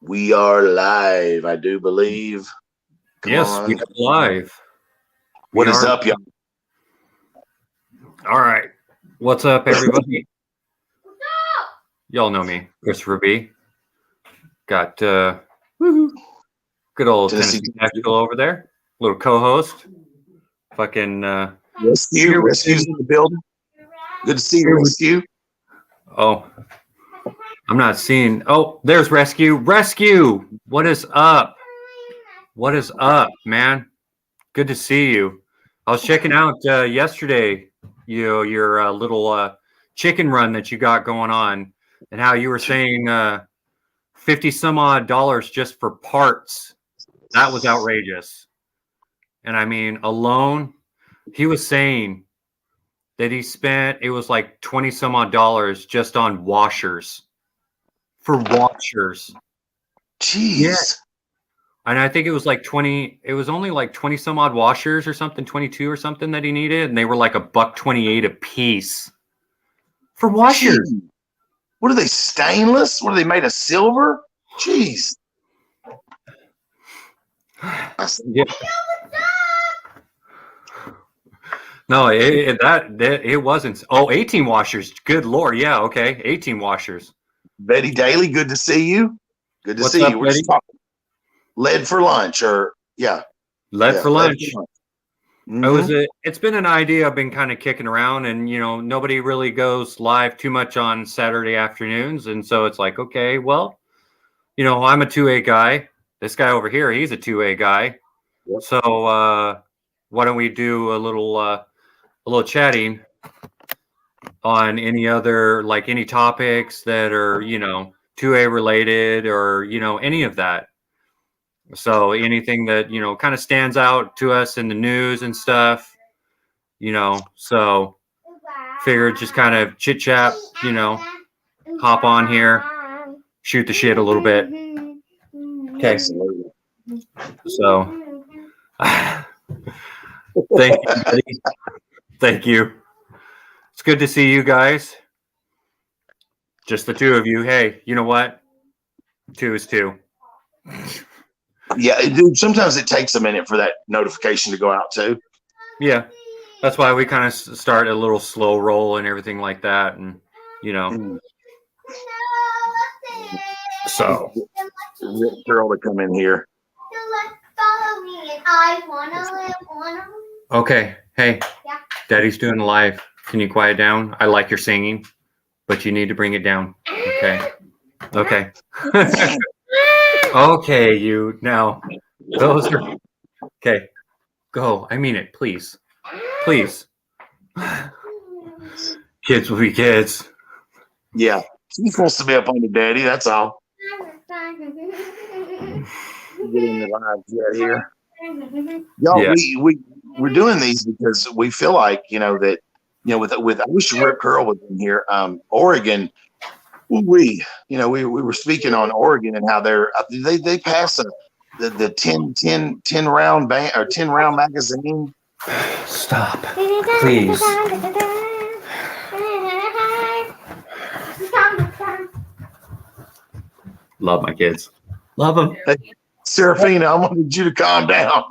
We are live, I do believe. Come Yes, we on. are live. What We is are. up, y'all? All right. What's up, everybody? Y'all know me, Christopher B. Got good old Tennessee. Tennessee Tactical over there. Little co-host. Fucking Rescue. here with Rescue's me. in the building. Good to see you, Here with- Rescue. Oh, I'm not seeing. Oh, there's Rescue. Rescue. What is up? What is up, man? Good to see you. I was checking out yesterday, your little chicken run that you got going on, and how you were saying 50 some odd dollars just for parts. That was outrageous. And I mean, alone, he was saying that he spent, it was like 20 some odd dollars just on washers. For washers. Jeez. And I think it was like 20, it was only like 20 some odd washers or something, 22 or something that he needed. And they were like $1.28 a piece for washers. Jeez. What are they, stainless? What are they made of, silver? Jeez. Yeah. No, it wasn't. Oh, 18 washers. Good Lord. Yeah. Okay. 18 washers. Betty Daly, good to see you. Good to What's see up, you. We're just Betty? talking. Lead for lunch, or Lead yeah, for lunch. Mhm. It's been an idea I've been kind of kicking around, and nobody really goes live too much on Saturday afternoons, and so it's like, okay, well, I'm a 2A guy. This guy over here, he's a 2A guy. Yep. So why don't we do a little chatting on any other, like, any topics that are 2A related, or any of that. So anything that kind of stands out to us in the news and stuff, so figured just kind of chit chat, hop on here, shoot the shit a little bit. Okay. Absolutely. So thank you, buddy. Thank you. It's good to see you guys. Just the two of you. Hey, you know what? 2 is 2. Yeah, dude, sometimes it takes a minute for that notification to go out too. Yeah. That's why we kind of start a little slow roll and everything like that. And, so. Girl to come in here. Okay. Hey, Daddy's doing live. Can you quiet down? I like your singing, but you need to bring it down. Okay. Okay. Okay, you. Now, those are. Okay. Go. I mean it. Please. Please. Kids will be kids. Yeah. She's supposed to be up on the daddy. That's all. Get in the live here. Y'all, Yeah. we're doing these because we feel like, that, with I wish Rip Curl was in here. Oregon, we were speaking on Oregon and how they pass the 10 round band or 10 round magazine. Stop, please. Love my kids. Love them. Hey, Serafina, I wanted you to calm down.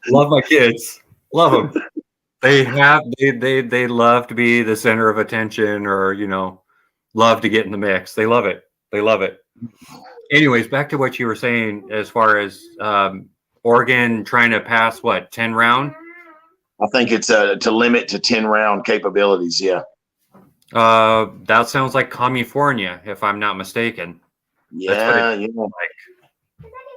Love my kids. Love them. They love to be the center of attention, or love to get in the mix. They love it. They love it. Anyways, back to what you were saying as far as Oregon trying to pass 10 round. I think it's to limit to 10 round capabilities. Yeah. That sounds like California, if I'm not mistaken. Yeah, like.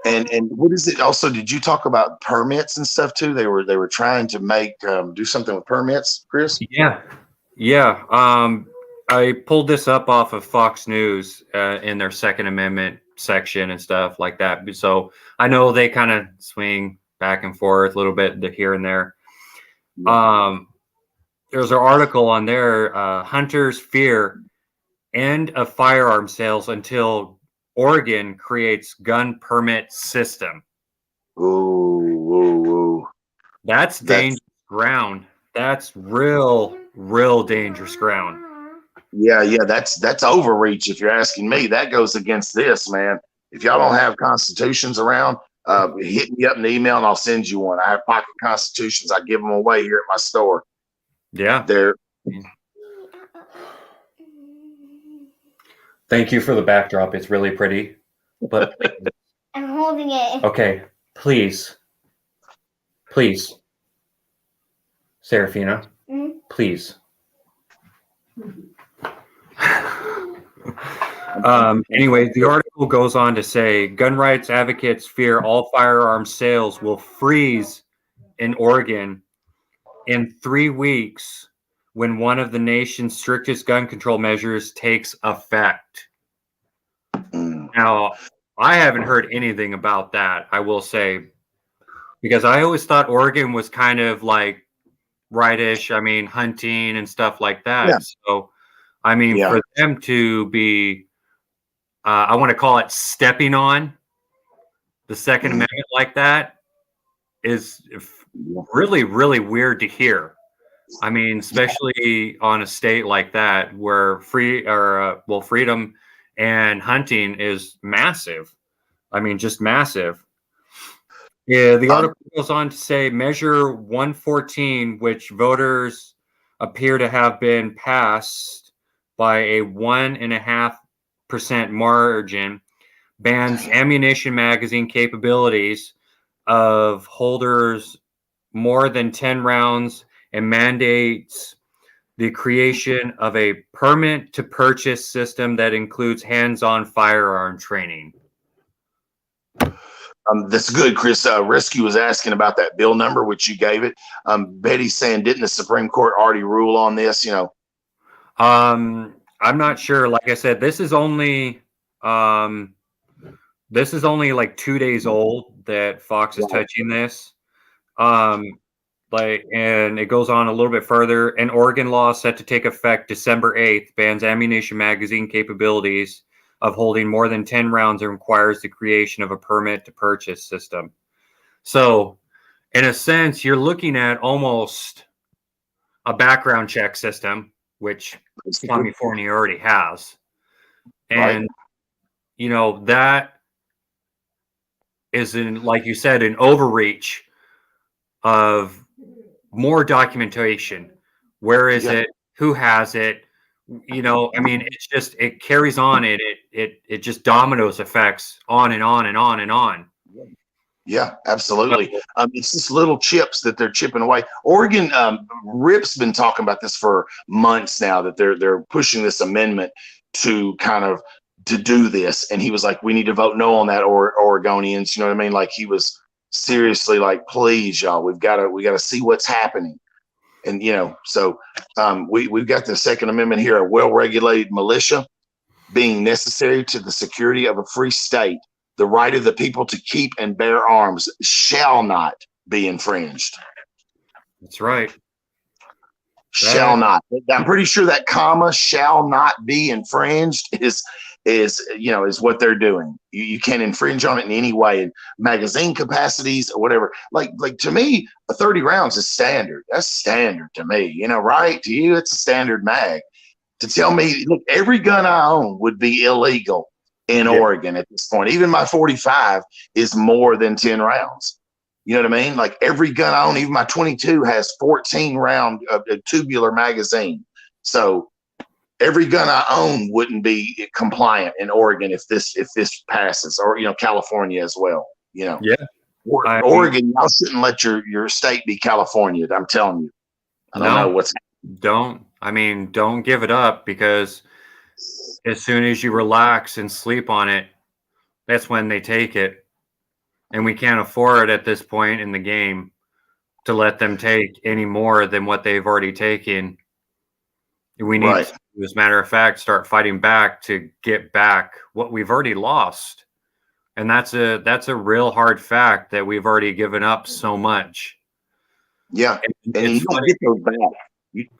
And what is it? Also, did you talk about permits and stuff too? They were trying to make do something with permits, Chris. Yeah. I pulled this up off of Fox News in their Second Amendment section and stuff like that. So I know they kind of swing back and forth a little bit here and there. There's an article on there. Hunters fear end of firearm sales until Oregon creates gun permit system. Ooh. That's dangerous ground. That's real dangerous ground. Yeah. That's overreach. If you're asking me, that goes against this, man. if y'all don't have constitutions around, hit me up in the email and I'll send you one. I have pocket constitutions. I give them away here at my store. Yeah. They're Thank you for the backdrop. It's really pretty. But I'm holding it. okay, please, Serafina, please. Anyway, the article goes on to say gun rights advocates fear all firearms sales will freeze in Oregon in 3 weeks when one of the nation's strictest gun control measures takes effect. Now, I haven't heard anything about that, I will say, because I always thought Oregon was kind of like rightish. I mean, hunting and stuff like that. Yeah. So, I mean, for them to be, I want to call it stepping on the Second Amendment like that is really, really weird to hear. I mean, especially on a state like that where freedom and hunting is massive. I mean, just massive. Yeah, the article goes on to say Measure 114, which voters appear to have been passed by a 1.5% margin, bans ammunition magazine capabilities of holders more than 10 rounds and mandates the creation of a permit to purchase system that includes hands-on firearm training. That's good, Chris. Rescue was asking about that bill number, which you gave it. Betty's saying, didn't the Supreme Court already rule on this? You know, I'm not sure. Like I said, this is only like 2 days old that Fox is touching this. And it goes on a little bit further. An Oregon law set to take effect December 8th bans ammunition magazine capabilities of holding more than 10 rounds and requires the creation of a permit to purchase system. So, in a sense, you're looking at almost a background check system, which California already has. And, you know, that is, like you said, an overreach of more documentation. Where is it? Who has it? You know, I mean, it's just, it carries on. It just dominoes effects on and on and on and on. Yeah, absolutely. It's just little chips that they're chipping away. Oregon, Rip's been talking about this for months now, that they're pushing this amendment to kind of to do this. And he was like, we need to vote no on that, or Oregonians, you know what I mean? Like, he was seriously like, please, y'all, we got to see what's happening. And, you know, so we've got the Second Amendment here, a well-regulated militia being necessary to the security of a free state. The right of the people to keep and bear arms shall not be infringed. That's right. Shall not. I'm pretty sure that comma "shall not be infringed" is what they're doing. You can't infringe on it in any way. In magazine capacities or whatever. Like to me, a 30 rounds is standard. That's standard to me. You know, right? To you, it's a standard mag. To tell me, look, every gun I own would be illegal in Oregon at this point. Even my 45 is more than 10 rounds. You know what I mean? Like, every gun I own, even my 22 has 14 round tubular magazine. So every gun I own wouldn't be compliant in Oregon if this passes, or, you know, California as well. You know, Oregon, y'all shouldn't let your state be California. I'm telling you. I don't know what's. Don't give it up, because as soon as you relax and sleep on it, that's when they take it. And we can't afford at this point in the game to let them take any more than what they've already taken. We need to, as a matter of fact, start fighting back to get back what we've already lost. And that's a real hard fact, that we've already given up so much. Yeah. And you don't get those back.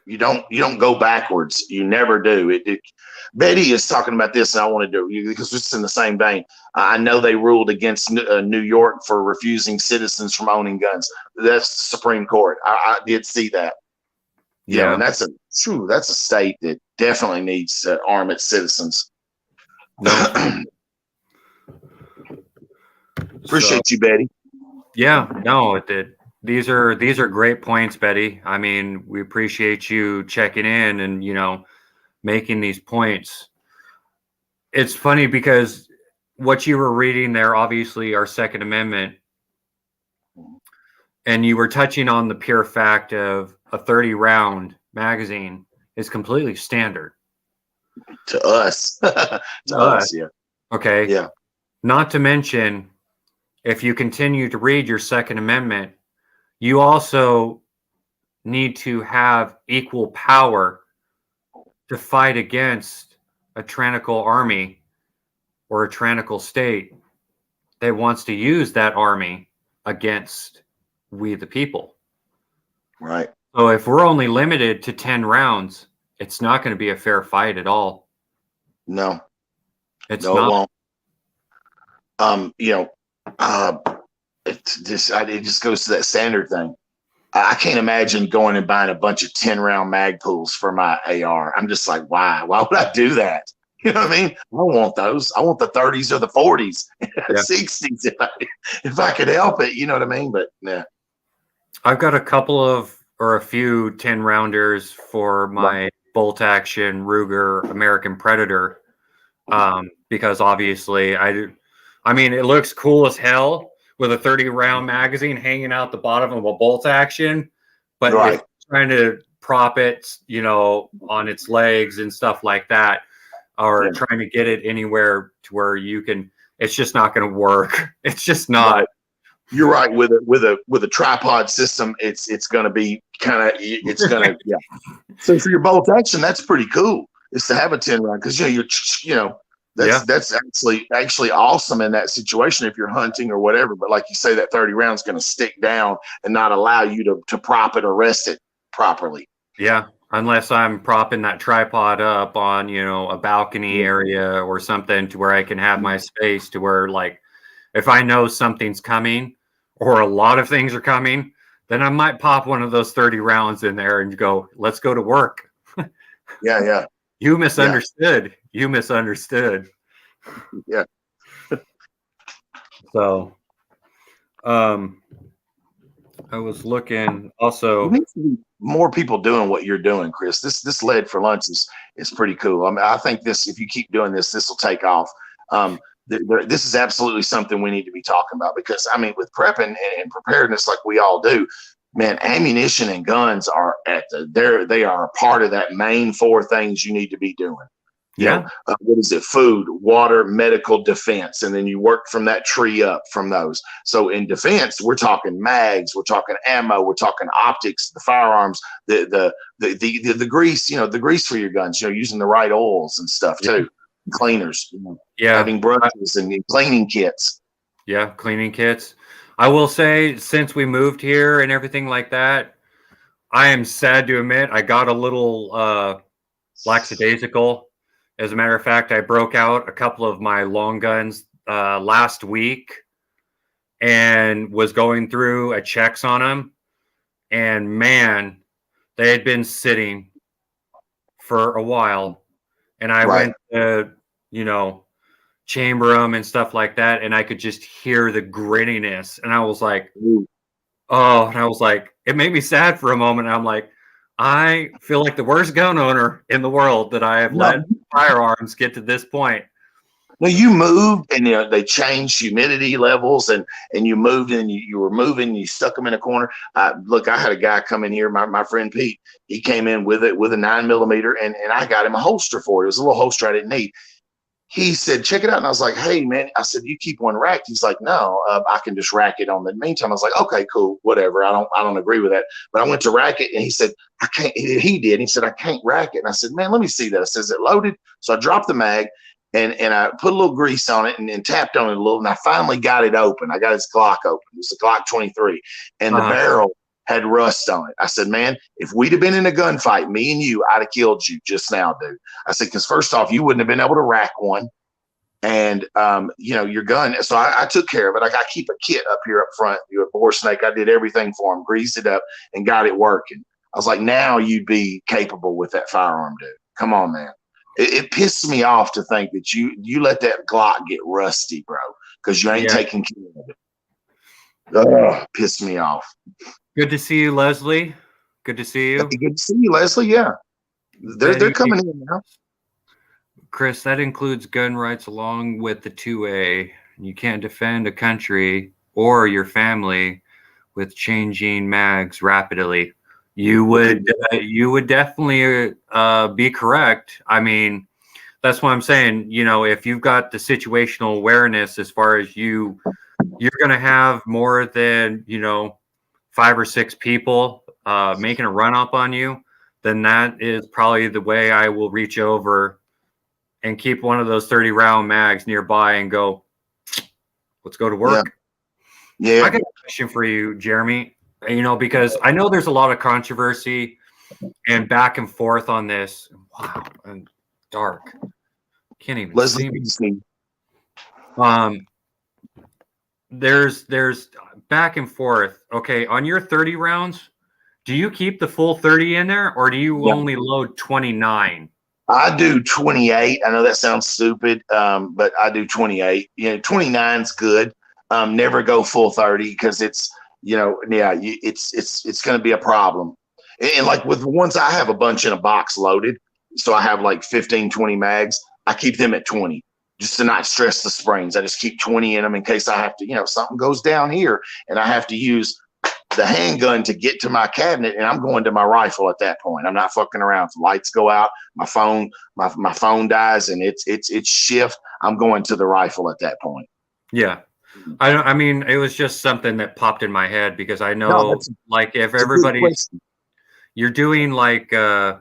You don't go backwards. You never do. Betty is talking about this, and I want to do, because it's in the same vein. I know they ruled against New York for refusing citizens from owning guns. That's the Supreme Court. I did see that. Yeah, and that's a state that definitely needs to arm its citizens. Appreciate you, Betty. Yeah, no, it did. These are great points, Betty. I mean, we appreciate you checking in and making these points. It's funny because what you were reading there, obviously, our Second Amendment, and you were touching on the pure fact of a 30-round magazine is completely standard To us. To us, yeah. Okay. Yeah. Not to mention, if you continue to read your Second Amendment, you also need to have equal power to fight against a tyrannical army or a tyrannical state that wants to use that army against we the people. Right. So if we're only limited to 10 rounds, it's not going to be a fair fight at all. No. It's No, not. it won't. It just goes to that standard thing. I can't imagine going and buying a bunch of 10-round mag pools for my AR. I'm just like, why? Why would I do that? You know what I mean? I don't want those. I want the 30s or the 40s, 60s if I could help it. You know what I mean? But yeah. I've got a few 10-rounders for my bolt action Ruger American Predator, because obviously I mean, it looks cool as hell with a 30-round magazine hanging out the bottom of a bolt action, but Right. it's trying to prop it, on its legs and stuff like that, or trying to get it anywhere to where you can. It's just not going to work. It's just not. Right. You're right. With a tripod system, it's going to be it's going to yeah. So for your bolt action, that's pretty cool. Is to have a 10-round because that's actually awesome in that situation if you're hunting or whatever. But like you say, that 30 rounds going to stick down and not allow you to prop it or rest it properly. Yeah, unless I'm propping that tripod up on a balcony area or something to where I can have my space to where, like, if I know something's coming or a lot of things are coming, then I might pop one of those 30 rounds in there and go, let's go to work. Yeah. You misunderstood. Yeah. You misunderstood. Yeah. So, I was looking also. More people doing what you're doing, Chris. This lead for lunch is pretty cool. I mean, I think if you keep doing this will take off. This is absolutely something we need to be talking about because I mean, with prepping and preparedness, like we all do, man, ammunition and guns are they are a part of that main 4 things you need to be doing. What is it? Food, water, medical, defense, and then you work from that tree up from those. So in defense, we're talking mags, we're talking ammo, we're talking optics, the firearms, the grease, the grease for your guns, using the right oils and stuff too, cleaners, having brushes and cleaning kits. Yeah, cleaning kits. I will say, since we moved here and everything like that, I am sad to admit I got a little lackadaisical. As a matter of fact, I broke out a couple of my long guns last week and was going through checks on them. And man, they had been sitting for a while. And I went to, chamber them and stuff like that. And I could just hear the grittiness. And I was like, it made me sad for a moment. I'm like, I feel like the worst gun owner in the world that I have let firearms get to this point. No, you moved and they changed humidity levels and you moved and you were moving, you stuck them in a corner. Look, I had a guy come in here, my friend Pete, he came in with a 9mm and I got him a holster for it. It was a little holster I didn't need. He said, check it out. And I was like, hey, man, I said, you keep one racked. He's like, no, I can just rack it on the meantime. I was like, okay, cool, whatever. I don't agree with that. But I went to rack it and he said, I can't. He did. He said, I can't rack it. And I said, man, let me see that. I said, is it loaded? So I dropped the mag and I put a little grease on it and tapped on it a little. And I finally got it open. I got his Glock open. It was a Glock 23. And the barrel had rust on it. I said, man, if we'd have been in a gunfight, me and you, I'd have killed you just now, dude. I said, because first off, you wouldn't have been able to rack one. And, your gun. So I took care of it. I keep a kit up here up front. A bore snake. I did everything for him, greased it up and got it working. I was like, now you'd be capable with that firearm, dude. Come on, man. It pisses me off to think that you let that Glock get rusty, bro. because you ain't Yeah. taking care of it. Ugh, pissed me off. Good to see you, Leslie. Good to see you. Hey, good to see you, Leslie. Yeah, they're Betty, coming in now. Chris, that includes gun rights along with the 2A. You can't defend a country or your family with changing mags rapidly. You would definitely be correct. I mean, that's what I'm saying. You know, if you've got the situational awareness as far as you're going to have more than, 5 or 6 people making a run up on you, then that is probably the way I will reach over and keep one of those 30 round mags nearby and go, let's go to work. Yeah. I got a question for you, Jeremy. Because I know there's a lot of controversy and back and forth on this. Wow, and dark. Can't even Leslie, see me. There's back and forth. Okay, on your 30 rounds, do you keep the full 30 in there, or do you only load 29? I do 28. I know that sounds stupid, but I do 28. 29's good. Never go full 30 because it's, it's going to be a problem. And like with the ones I have a bunch in a box loaded, so I have like 15, 20 mags. I keep them at 20 just to not stress the springs. I just keep 20 in them in case I have to, something goes down here and I have to use the handgun to get to my cabinet, and I'm going to my rifle at that point. I'm not fucking around. If the lights go out, my phone dies, and it's shift. I'm going to the rifle at that point. Yeah. I mean, it was just something that popped in my head because I know, like, if you're doing like a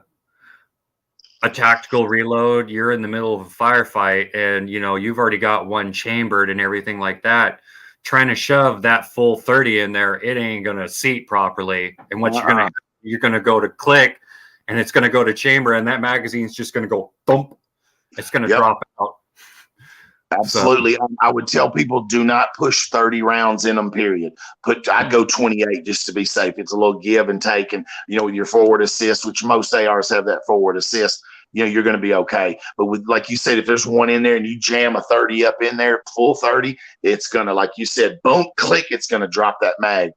tactical reload, you're in the middle of a firefight, and you've already got one chambered and everything like that. Trying to shove that full 30 in there, it ain't gonna seat properly. And what you're gonna go to click, and it's gonna go to chamber, and that magazine's just gonna go thump. It's gonna drop out. Absolutely. So, I would tell people do not push 30 rounds in them, period. I'd go 28 just to be safe. It's a little give and take, and with your forward assist, which most ARs have that forward assist, you're going to be okay. But with, like you said, if there's one in there and you jam a 30 up in there, full 30, it's going to, like you said, boom, click, it's going to drop that mag.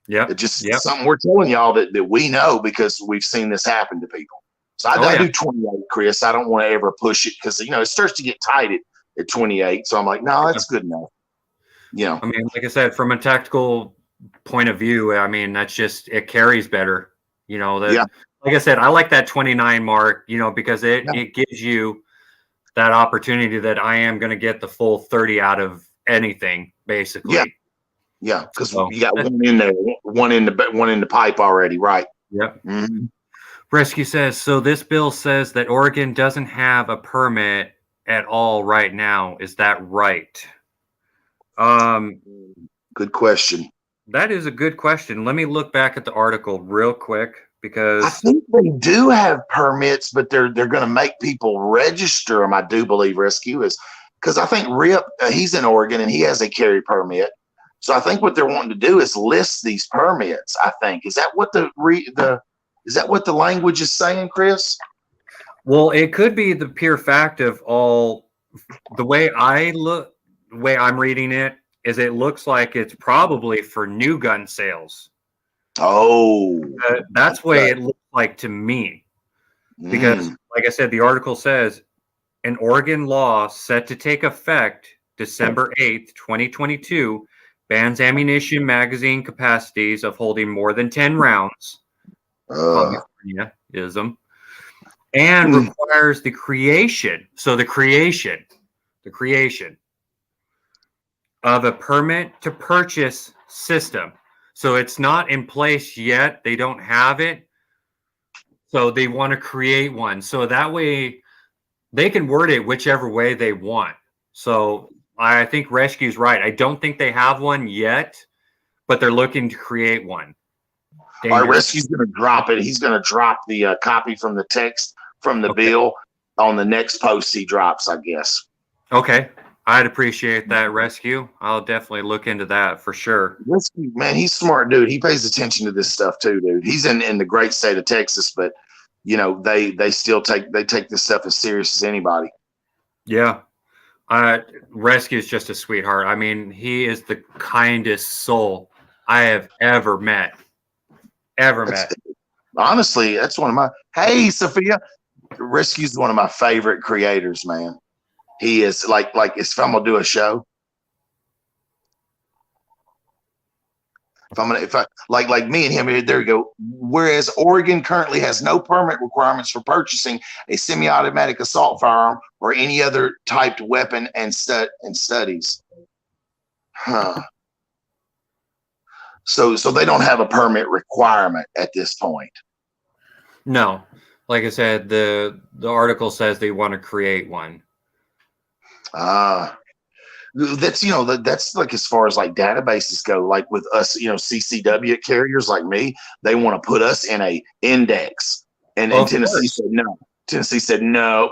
Yeah. It's just something we're telling y'all that we know because we've seen this happen to people. So I do 28, Chris. I don't want to ever push it because, it starts to get tight at 28. So I'm like, no, that's good enough. I mean, like I said, from a tactical point of view, I mean, that's just, it carries better, Like I said, I like that 29 mark, because it gives you that opportunity that I am going to get the full 30 out of anything, basically. Yeah, because you got one in there, one in the pipe already, right? Yep. Mm-hmm. Rescue says, so this bill says that Oregon doesn't have a permit at all right now. Is that right? Good question. That is a good question. Let me look back at the article real quick. Because I think they do have permits, but they're going to make people register them. I do believe Rescue is because I think Rip he's in Oregon and he has a carry permit. So I think what they're wanting to do is list these permits. I think is that what is that what the language is saying, Chris? Well, it could be the pure fact of all the way the way I'm reading it is it looks like it's probably for new gun sales. Oh, that's the way it looks like to me. Because, like I said, the article says an Oregon law set to take effect December 8th, 2022, bans ammunition magazine capacities of holding more than 10 rounds. California-ism. And requires the creation of a permit to purchase system. So it's not in place yet. They don't have it. So they want to create one. So that way they can word it whichever way they want. So I think Rescue's right. I don't think they have one yet, but they're looking to create one. All right, Rescue's going to drop it. He's going to drop the copy from the text from the bill on the next post he drops, I guess. Okay. I'd appreciate that, Rescue. I'll definitely look into that for sure. Rescue, man, he's smart, dude. He pays attention to this stuff too, dude. He's in the great state of Texas, but they still take this stuff as serious as anybody. Yeah. Rescue is just a sweetheart. I mean, he is the kindest soul I have ever met. Honestly, that's one of my. Hey, Sophia, Rescue's one of my favorite creators, man. He is like if I'm gonna do a show. If I like me and him, there you go. Whereas Oregon currently has no permit requirements for purchasing a semi-automatic assault firearm or any other typed weapon and studies. Huh. So they don't have a permit requirement at this point. No, like I said, the article says they want to create one. That's that's like as far as like databases go, like with us, CCW carriers like me, they want to put us in a index, and Tennessee said no. Tennessee said no.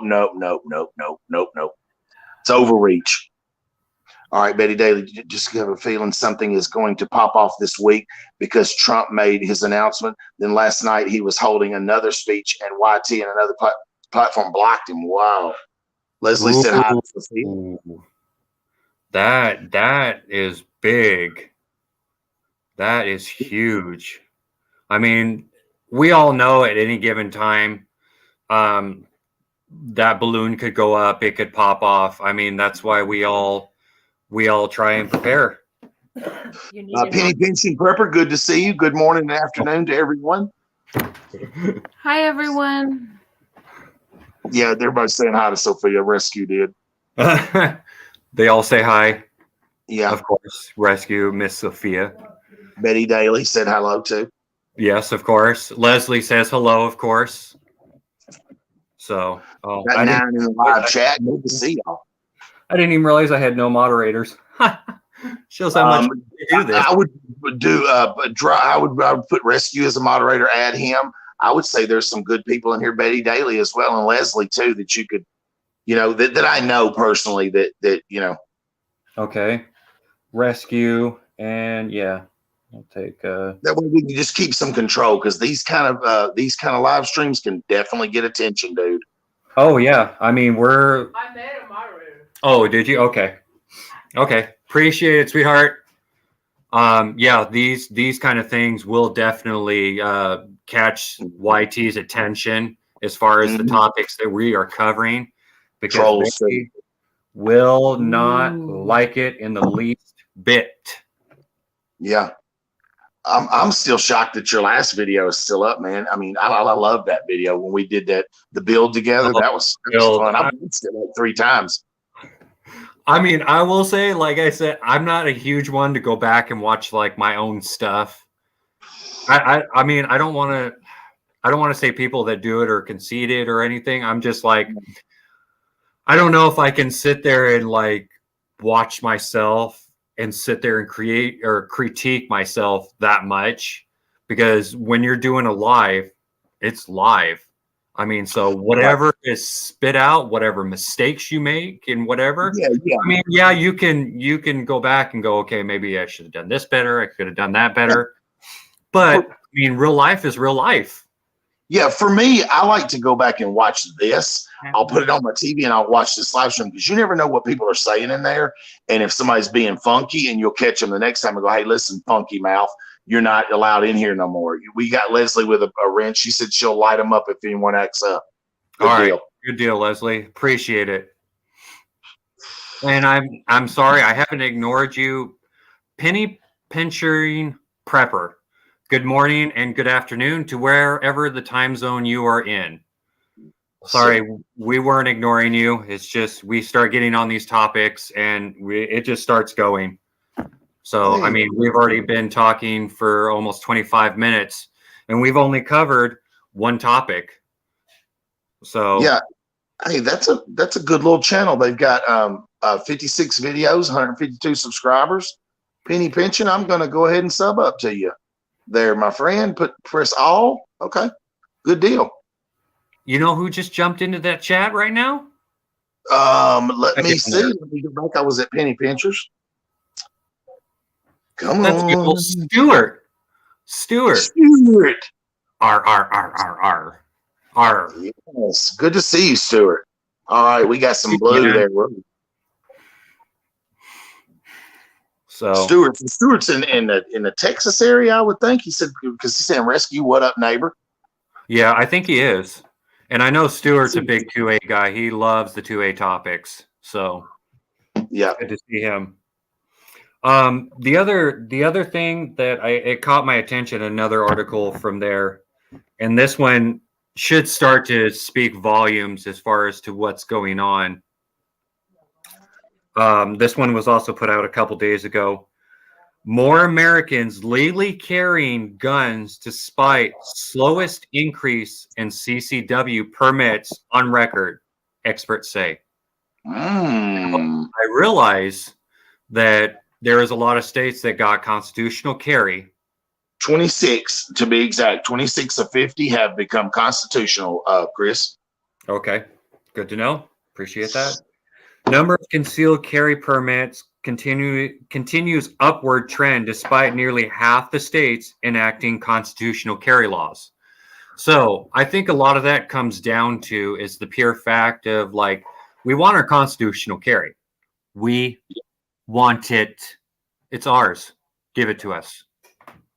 It's overreach. All right, Betty Daly, just have a feeling something is going to pop off this week because Trump made his announcement. Then last night he was holding another speech, and YT and another platform blocked him. Wow. Leslie said hi. That is big. That is huge. I mean, we all know at any given time, that balloon could go up, it could pop off. I mean, that's why we all try and prepare. Penny Pension Prepper, good to see you. Good morning and afternoon to everyone. Hi, everyone. Yeah, everybody's saying hi to Sophia. Rescue did. They all say hi. Yeah. Of course. Rescue, Miss Sophia. Betty Daly said hello too. Yes, of course. Leslie says hello, of course. So, got 9 in the live chat. Good to see y'all. I didn't even realize I had no moderators. Shows how much we do this. I would do I would put Rescue as a moderator, add him. I would say there's some good people in here, Betty Daly as well, and Leslie too, that you could, that I know personally that. Okay. Rescue, and yeah, I'll take that way we can just keep some control, because these kind of live streams can definitely get attention, dude. Oh yeah. I mean, I made a moderator. Oh, did you? Okay. Appreciate it, sweetheart. Yeah, these kind of things will definitely catch YT's attention as far as the topics that we are covering, because they will not like it in the least bit. Yeah. I'm still shocked that your last video is still up, man. I mean, I love that video when we did the build together. That was fun. I watched it like 3 times. I mean, I will say, like I said, I'm not a huge one to go back and watch like my own stuff. I mean, I don't want to say people that do it are conceited or anything. I'm just like, I don't know if I can sit there and like watch myself and sit there and create or critique myself that much, because when you're doing a live, it's live. I mean, so whatever is spit out, whatever mistakes you make and whatever. Yeah. I mean, yeah, you can go back and go, okay, maybe I should have done this better. I could have done that better. But I mean, real life is real life. Yeah, for me, I like to go back and watch this. I'll put it on my TV and I'll watch this live stream, because you never know what people are saying in there. And if somebody's being funky, and you'll catch them the next time and go, hey, listen, funky mouth, you're not allowed in here no more. We got Leslie with a wrench. She said she'll light them up if anyone acts up. Good deal. Good deal, Leslie. Appreciate it. And I'm sorry, I haven't ignored you. Penny Pinchering Prepper. Good morning and good afternoon to wherever the time zone you are in. Sorry, we weren't ignoring you. It's just we start getting on these topics and it just starts going. So, I mean, we've already been talking for almost 25 minutes and we've only covered one topic. So yeah, hey, that's a good little channel. They've got 56 videos, 152 subscribers. Penny Pension, I'm going to go ahead and sub up to you there, my friend. Press all. Okay, good deal. You know who just jumped into that chat right now? Let me see. Let me go back. I was at Penny Pinchers. Come on, Stuart. R. Yes, good to see you, Stuart. All right, we got some blue there. So Stewart's in the Texas area, I would think. He said because he's saying rescue. What up, neighbor? yeah, I think he is. And I know Stewart's a big 2A guy. He loves the 2A topics. So yeah, good to see him. The other thing that it caught my attention, another article from there, and this one should start to speak volumes as far as to what's going on. This one was also put out a couple days ago. More Americans legally carrying guns despite slowest increase in CCW permits on record, experts say. I realize that there is a lot of states that got constitutional carry. 26 to be exact. 26 of 50 have become constitutional, Chris. Okay, good to know. Appreciate that. Number of concealed carry permits continues upward trend despite nearly half the states enacting constitutional carry laws. So I think a lot of that comes down to is the pure fact of like, we want our constitutional carry. We want it. It's ours. Give it to us.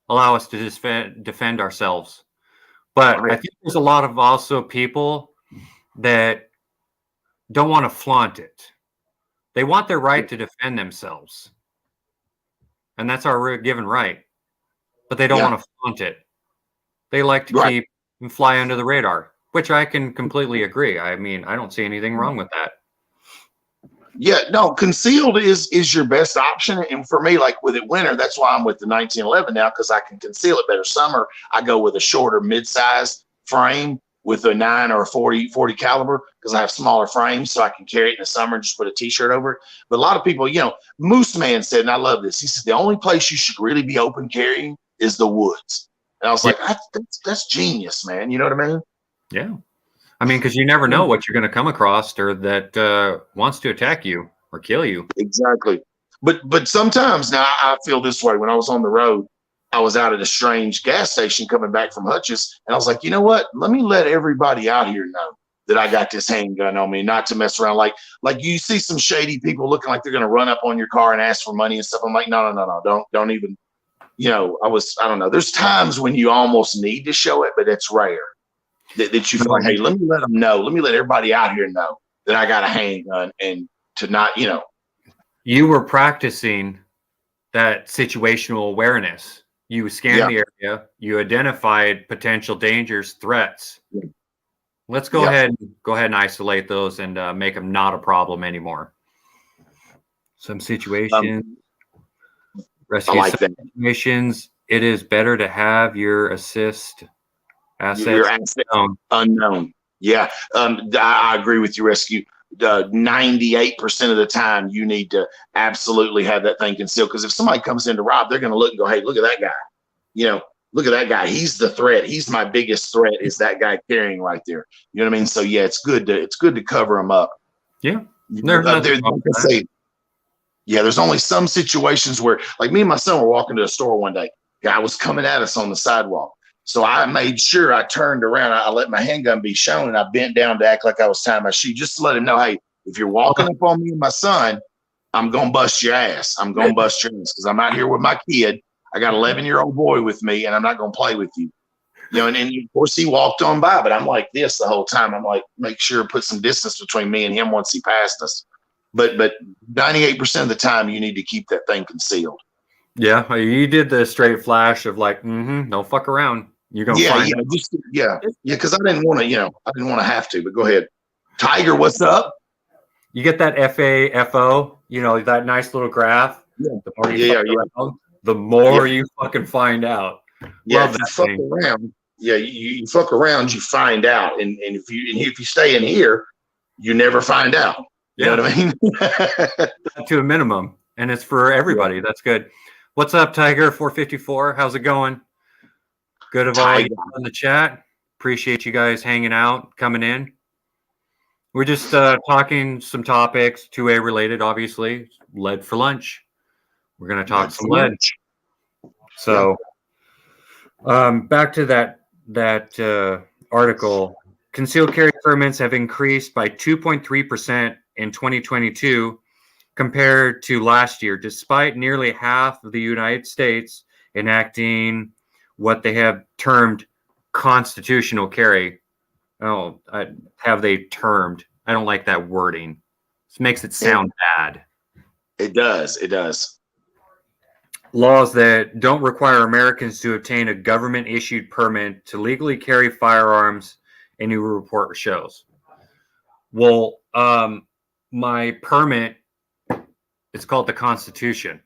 Allow us to defend ourselves. But I think there's a lot of also people that don't want to flaunt it. They want their right to defend themselves. And that's our given right. But they don't want to flaunt it. They like to keep and fly under the radar, which I can completely agree. I mean, I don't see anything wrong with that. Yeah, no, concealed is your best option. And for me, like with it winter, that's why I'm with the 1911 now, because I can conceal it better. Summer, I go with a shorter mid-size frame with a 9 or a 40 caliber because I have smaller frames, so I can carry it in the summer and just put a t-shirt over it. But a lot of people, Moose Man said, and I love this, he said, the only place you should really be open carrying is the woods. And I was like, that's genius, man. You know what I mean? Yeah. I mean, because you never know what you're going to come across or that wants to attack you or kill you. Exactly. But sometimes now I feel this way. When I was on the road, I was out at a strange gas station coming back from Hutch's, and I was like, you know what? Let me let everybody out here know that I got this handgun on me, not to mess around. Like you see some shady people looking like they're going to run up on your car and ask for money and stuff. I'm like, no, don't even. I don't know. There's times when you almost need to show it, but it's rare that you feel like, hey, let me let them know. Let me let everybody out here know that I got a handgun and to not, You were practicing that situational awareness. You scanned the area. You identified potential dangers, threats. Yeah. Let's go ahead and isolate those and make them not a problem some situations. Rescue situations, it is better to have your assist assets unknown. Yeah, I agree with you, Rescue. 98% of the time, you need to absolutely have that thing concealed, because if somebody comes in to rob, they're going to look and go, hey, look at that guy. Look at that guy. He's the threat. He's my biggest threat, is that guy carrying right there. You know what I mean? So yeah, it's good to cover them up. Yeah. There's only some situations where, like, me and my son were walking to a store one day. Guy was coming at us on the sidewalk. So I made sure I turned around. I let my handgun be shown, and I bent down to act like I was tying my shoe, just to let him know, hey, if you're walking up on me and my son, I'm going to bust your ass. I'm going to bust your ass because I'm out here with my kid. I got an 11-year-old boy with me, and I'm not going to play with you. And of course he walked on by, but I'm like this the whole time. I'm like, make sure put some distance between me and him once he passed us. But 98% of the time, you need to keep that thing concealed. Yeah, you did the straight flash of like, no fuck around. You're gonna find because I didn't want to have to. But go ahead, Tiger. What's up? You get that FAFO, that nice little graph. Yeah. The more you fucking find out. Yeah, if you fuck around. Yeah, you fuck around, you find out, and if you stay in here, you never find out. You know what I mean? To a minimum, and it's for everybody. Yeah. That's good. What's up, Tiger 454? How's it going? Good of all you in the chat. Appreciate you guys hanging out, coming in. We're just talking some topics, 2A related, obviously. Lead for lunch. We're going to talk some lead. So, back to that article. Concealed carry permits have increased by 2.3% in 2022 compared to last year, despite nearly half of the United States enacting what they have termed constitutional carry. Oh, have they termed? I don't like that wording. This makes it sound bad. It does. It does. Laws that don't require Americans to obtain a government-issued permit to legally carry firearms, a new report shows. Well, my permit, it's called the Constitution.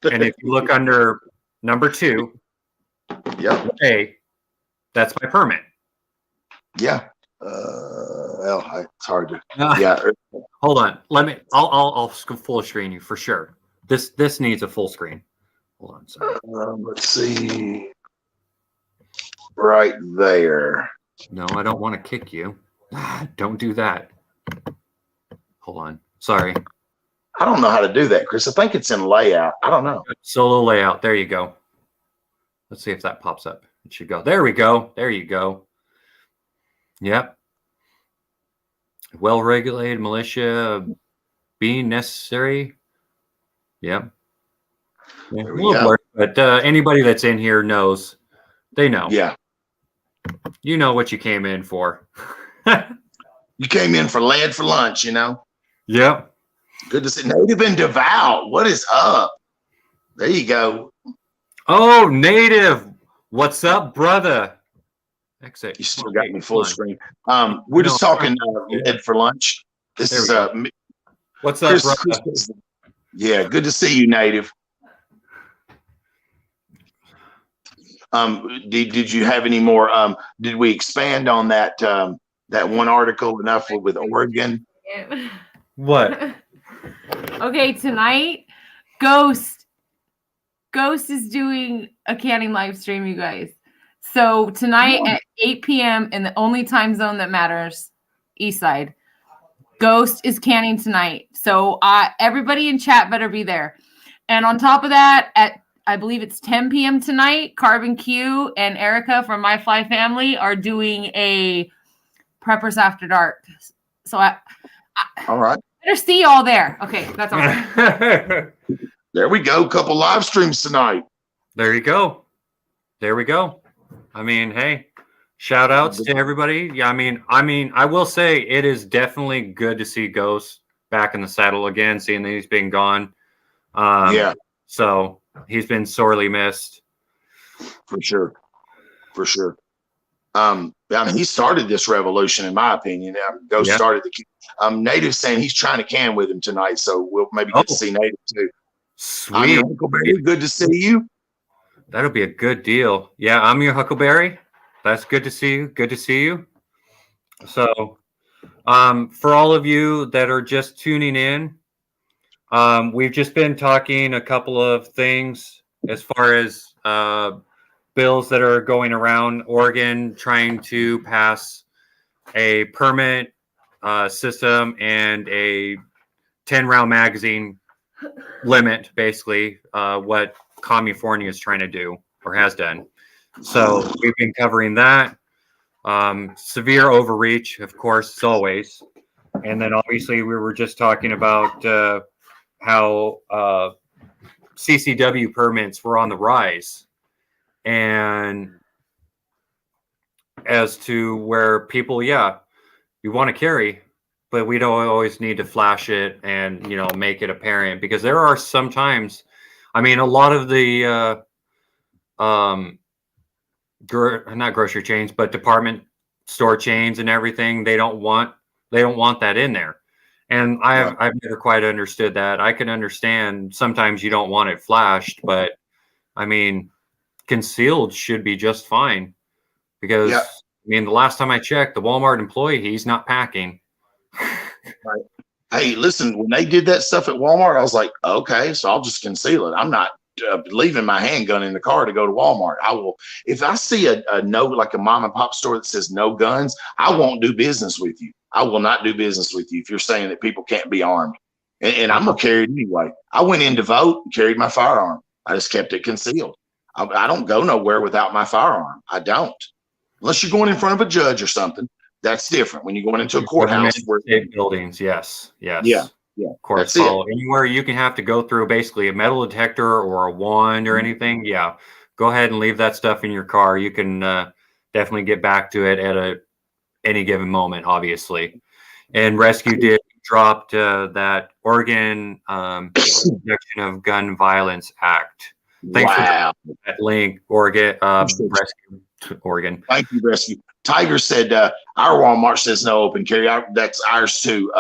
And if you look under number 2, Yep. A, that's my permit. Yeah. Well, it's hard to. Yeah. Hold on. I'll full screen you for sure. This needs a full screen. Hold on. Sorry. Let's see. Right there. No, I don't want to kick you. Don't do that. Hold on. Sorry. I don't know how to do that, Chris. I think it's in layout. I don't know. Solo layout. There you go. Let's see if that pops up. It should go. There we go. There you go. Yep. Well-regulated militia being necessary. Yep. Yeah, There we go. but anybody that's in here knows. They know. Yeah. You know what you came in for. You came in for lead for lunch, you know? Yep. Good to see. Native and devout. What is up? There you go. Oh, Native. What's up, brother? Exit. You still got me full screen. We're just talking lead for lunch. This is What's up, Chris, brother? Chris, yeah, good to see you, Native. Did you have any more? Did we expand on that that one article enough with Oregon? What? Okay, tonight, Ghost is doing a canning live stream, you guys. So tonight at 8 p.m. in the only time zone that matters, East Side, Ghost is canning tonight. So everybody in chat better be there. And on top of that, at I believe it's 10 p.m. tonight, Carbon Q and Erica from My Fly Family are doing a Preppers After Dark. So All right. better see y'all there. Okay, that's all right. There we go. Couple live streams tonight. There you go. There we go. I mean, hey, shout outs to everybody. Yeah, I mean, I will say it is definitely good to see Ghost back in the saddle again, seeing that he's been gone. Yeah. So he's been sorely missed. For sure. For sure. I mean, he started this revolution, in my opinion. Ghost started the Native saying he's trying to can with him tonight, so we'll maybe get to see Native too. Sweet. I'm your Huckleberry. Good to see you. That'll be a good deal. Yeah, I'm your Huckleberry. That's good to see you. Good to see you. So, for all of you that are just tuning in, we've just been talking a couple of things as far as bills that are going around Oregon trying to pass a permit system and a 10-round magazine limit, basically, what California is trying to do or has done. So we've been covering that. Severe overreach, of course, as always. And then obviously we were just talking about how CCW permits were on the rise. And as to where people, you want to carry, but we don't always need to flash it and, make it apparent, because there are sometimes, I mean, a lot of the, not grocery chains, but department store chains and everything, they don't want that in there. And I've never quite understood that. I can understand sometimes you don't want it flashed, but I mean, concealed should be just fine, because I mean, the last time I checked, the Walmart employee, he's not packing. Right. Hey, listen, when they did that stuff at Walmart, I was like, okay, so I'll just conceal it. I'm not leaving my handgun in the car to go to Walmart. I will, if I see a no, like a mom and pop store that says no guns, I won't do business with you. I will not do business with you if you're saying that people can't be armed. And I'm gonna carry it anyway. I went in to vote and carried my firearm. I just kept it concealed. I don't go nowhere without my firearm. I don't, unless you're going in front of a judge or something. That's different. When you're going into a courthouse, State buildings, yes. Yeah. Yeah, of course, that's it. follow anywhere you can have to go through basically a metal detector or a wand or anything. Yeah, go ahead and leave that stuff in your car. You can definitely get back to it at any given moment, obviously. And Rescue did dropped that Oregon Reduction of Gun Violence Act. Thanks for Wow. that link, Oregon Appreciate Rescue Oregon. Thank you, Rescue. Tiger said our Walmart says no open carry. That's ours too.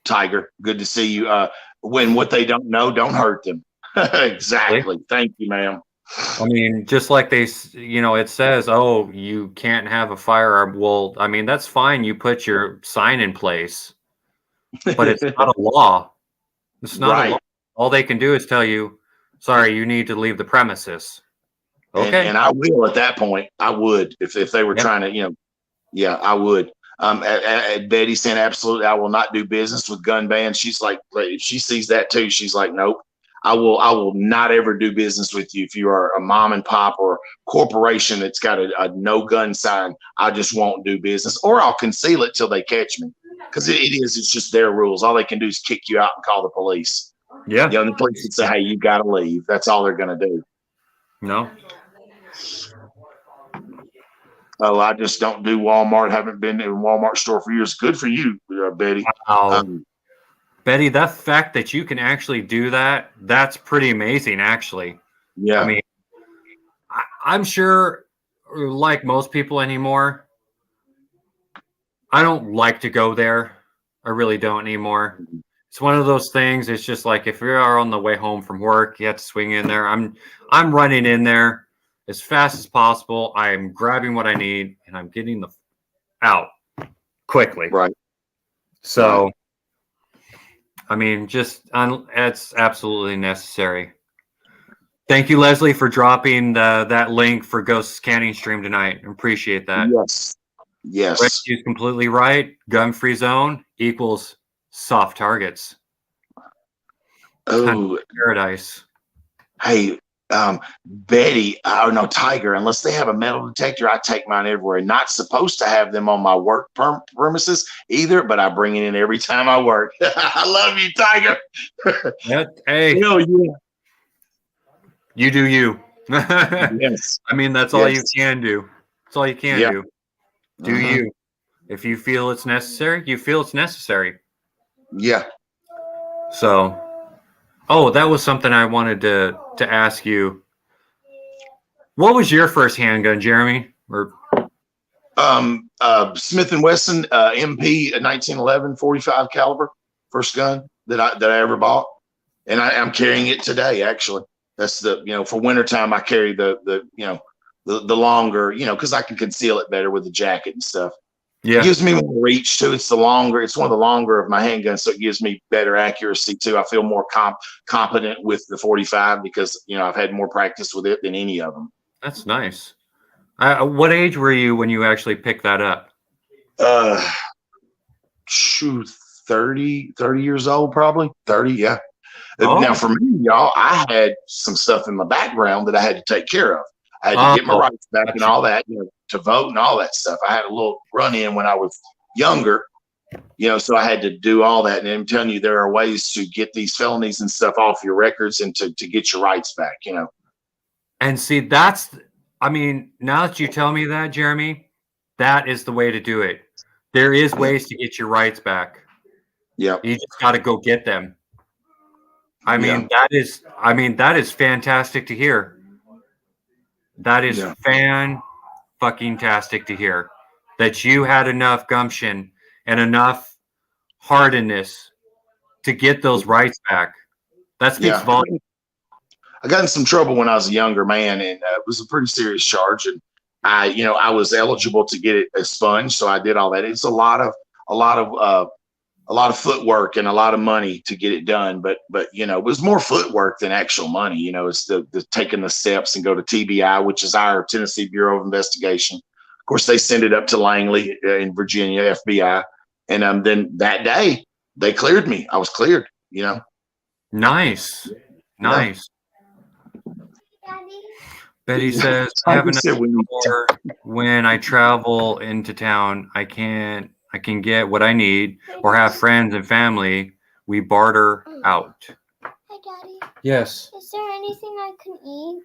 Tiger, good to see you. When what they don't know, don't hurt them. Exactly. Thank you, ma'am. I mean, just like they, it says, oh, you can't have a firearm. Well, I mean, that's fine. You put your sign in place, but it's not a law. It's not Right. a law. All they can do is tell you, sorry, you need to leave the premises. Okay. And I will at that point. I would if they were trying to, yeah, I would. Betty saying absolutely, I will not do business with gun bans. She's like, if she sees that too, she's like, nope. I will not ever do business with you if you are a mom and pop or corporation that's got a no gun sign. I just won't do business, or I'll conceal it till they catch me, because it's just their rules. All they can do is kick you out and call the police. Yeah. The police would say, hey, you got to leave. That's all they're going to do. No. Oh, I just don't do Walmart. Haven't been in a Walmart store for years. Good for you, Betty. Wow. Betty, the fact that you can actually do that, that's pretty amazing, actually. Yeah. I mean, I'm sure, like most people anymore, I don't like to go there. I really don't anymore. It's one of those things. It's just like if you are on the way home from work, you have to swing in there. I'm running in there as fast as possible. I'm grabbing what I need and I'm getting out quickly. Right. So, I mean, it's absolutely necessary. Thank you, Leslie, for dropping that link for Ghost Canning stream tonight. I appreciate that. Yes. Yes. Rescue's completely right. Gun-free zone equals soft targets. Oh, Paradise. Hey, Betty, no, Tiger, unless they have a metal detector, I take mine everywhere. Not supposed to have them on my work premises either, but I bring it in every time I work. I love you, Tiger. Hey, yeah. You do you. Yes. I mean, that's all you can do. That's all you can do. Do you. If you feel it's necessary, you feel it's necessary. Yeah. So, that was something I wanted to ask you. What was your first handgun, Jeremy? Or Smith & Wesson MP 1911 45 caliber, first gun that I ever bought, and I'm carrying it today. Actually, that's for wintertime I carry the longer, because I can conceal it better with the jacket and stuff. Yeah, it gives me more reach too. It's one of the longer of my handguns, so it gives me better accuracy too. I feel more competent with the 45 because I've had more practice with it than any of them. That's nice. What age were you when you actually picked that up? 30 years old, probably 30. Yeah. Oh. Now for me, y'all, I had some stuff in my background that I had to take care of. I had to get my rights back and all that, to vote and all that stuff. I had a little run in when I was younger, so I had to do all that. And I'm telling you, there are ways to get these felonies and stuff off your records and to get your rights back, And see, now that you tell me that, Jeremy, that is the way to do it. There is ways to get your rights back. Yeah. You just got to go get them. That is fantastic to hear. That is fan-fucking-tastic to hear that you had enough gumption and enough hardness to get those rights back. That speaks volumes. I got in some trouble when I was a younger man, and it was a pretty serious charge. And I was eligible to get it expunged, so I did all that. It's a lot of footwork and a lot of money to get it done. But it was more footwork than actual money. It's the taking the steps and go to TBI, which is our Tennessee Bureau of Investigation. Of course, they send it up to Langley in Virginia, FBI. And then that day they cleared me. I was cleared, Nice. Betty says, I have enough when I travel into town. I can get what I need or have friends and family We barter out. Hi, Daddy. Yes. Is there anything I can eat?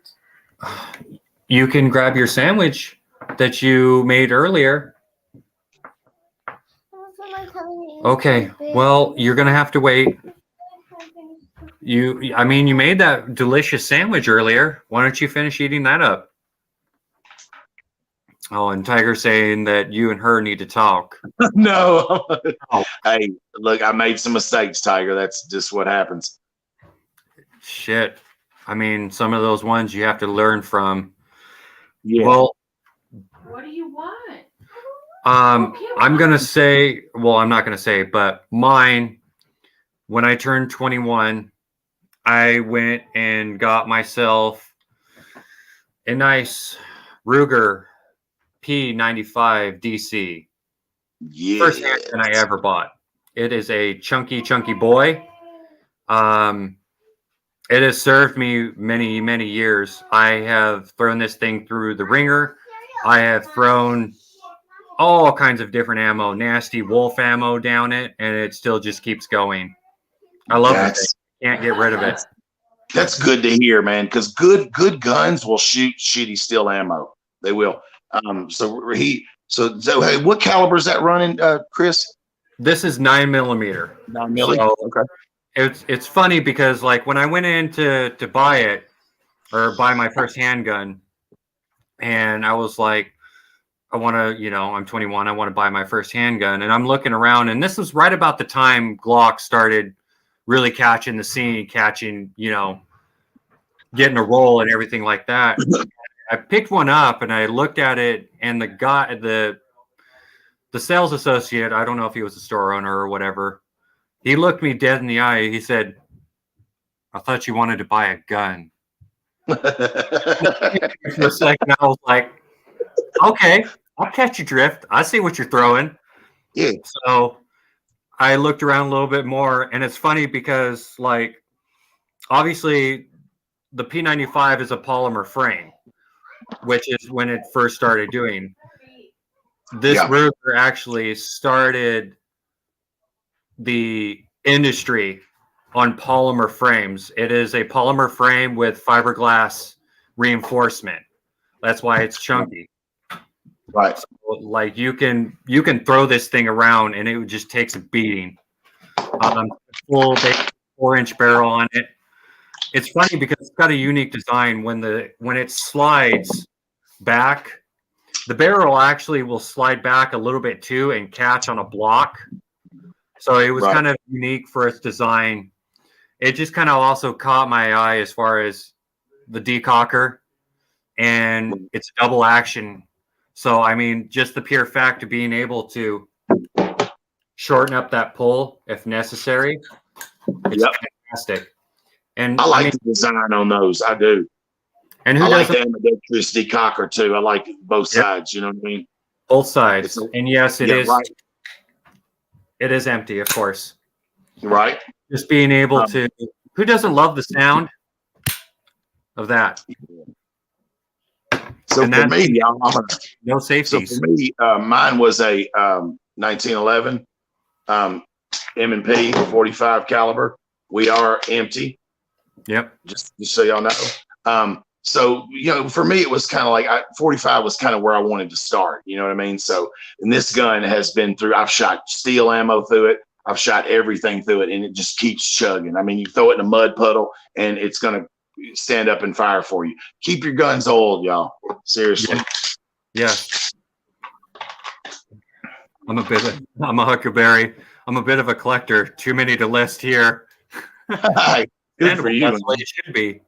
You can grab your sandwich that you made earlier. I don't feel like having to eat Okay. something. Well, you're going to have to wait. You made that delicious sandwich earlier. Why don't you finish eating that up? Oh, and Tiger saying that you and her need to talk. No. Oh. Hey, look, I made some mistakes, Tiger. That's just what happens. Shit. I mean, some of those ones you have to learn from. Yeah. Well, What do you want? I'm going to say, well, I'm not going to say, but mine, when I turned 21, I went and got myself a nice Ruger P95 DC. Yeah. First handgun I ever bought. It is a chunky boy. It has served me many, many years. I have thrown this thing through the ringer. I have thrown all kinds of different ammo, nasty wolf ammo down it, and it still just keeps going. I love it. Can't get rid of it. That's good to hear, man, because good guns will shoot shitty steel ammo. They will. So hey, what caliber is that running, Chris? This is 9mm. 9mm. So Okay. it's funny because like when I went in to buy it or buy my first handgun, and I was like, I want to, I'm 21. I want to buy my first handgun, and I'm looking around, and this was right about the time Glock started really catching the scene, getting a roll and everything like that. I picked one up and I looked at it, and the guy, the sales associate, I don't know if he was a store owner or whatever, he looked me dead in the eye. He said, "I thought you wanted to buy a gun." For a second, I was like, okay, I'll catch your drift. I see what you're throwing. Yeah. So I looked around a little bit more, and it's funny because, like, obviously the P95 is a polymer frame, which is when it first started doing. This Ruger actually started the industry on polymer frames. It is a polymer frame with fiberglass reinforcement. That's why it's chunky. Right. So, like you can throw this thing around and it just takes a beating. Full 4-inch barrel on it. It's funny because it's got a unique design. When it slides back, the barrel actually will slide back a little bit too and catch on a block. So it was kind of unique for its design. It just kind of also caught my eye as far as the decocker, and it's double action. So, I mean, just the pure fact of being able to shorten up that pull if necessary, it's fantastic. And I like the design on those. I do. And I like the ambidextrous decocker too. I like both sides. You know what I mean? Both sides. And yes, it is. Right. It is empty, of course. Right. Just being able to. Who doesn't love the sound of that? So and for me, no safety. So for me, mine was a 1911 M&P 45 caliber. We are empty. Yep. Just so y'all know. So, for me, it was kind of like 45 was kind of where I wanted to start. You know what I mean? So, and this gun has been through, I've shot steel ammo through it. I've shot everything through it, and it just keeps chugging. I mean, you throw it in a mud puddle, and it's going to stand up and fire for you. Keep your guns old, y'all. Seriously. Yeah. I'm a huckleberry. I'm a bit of a collector. Too many to list here. Good for you. That's the way it should be.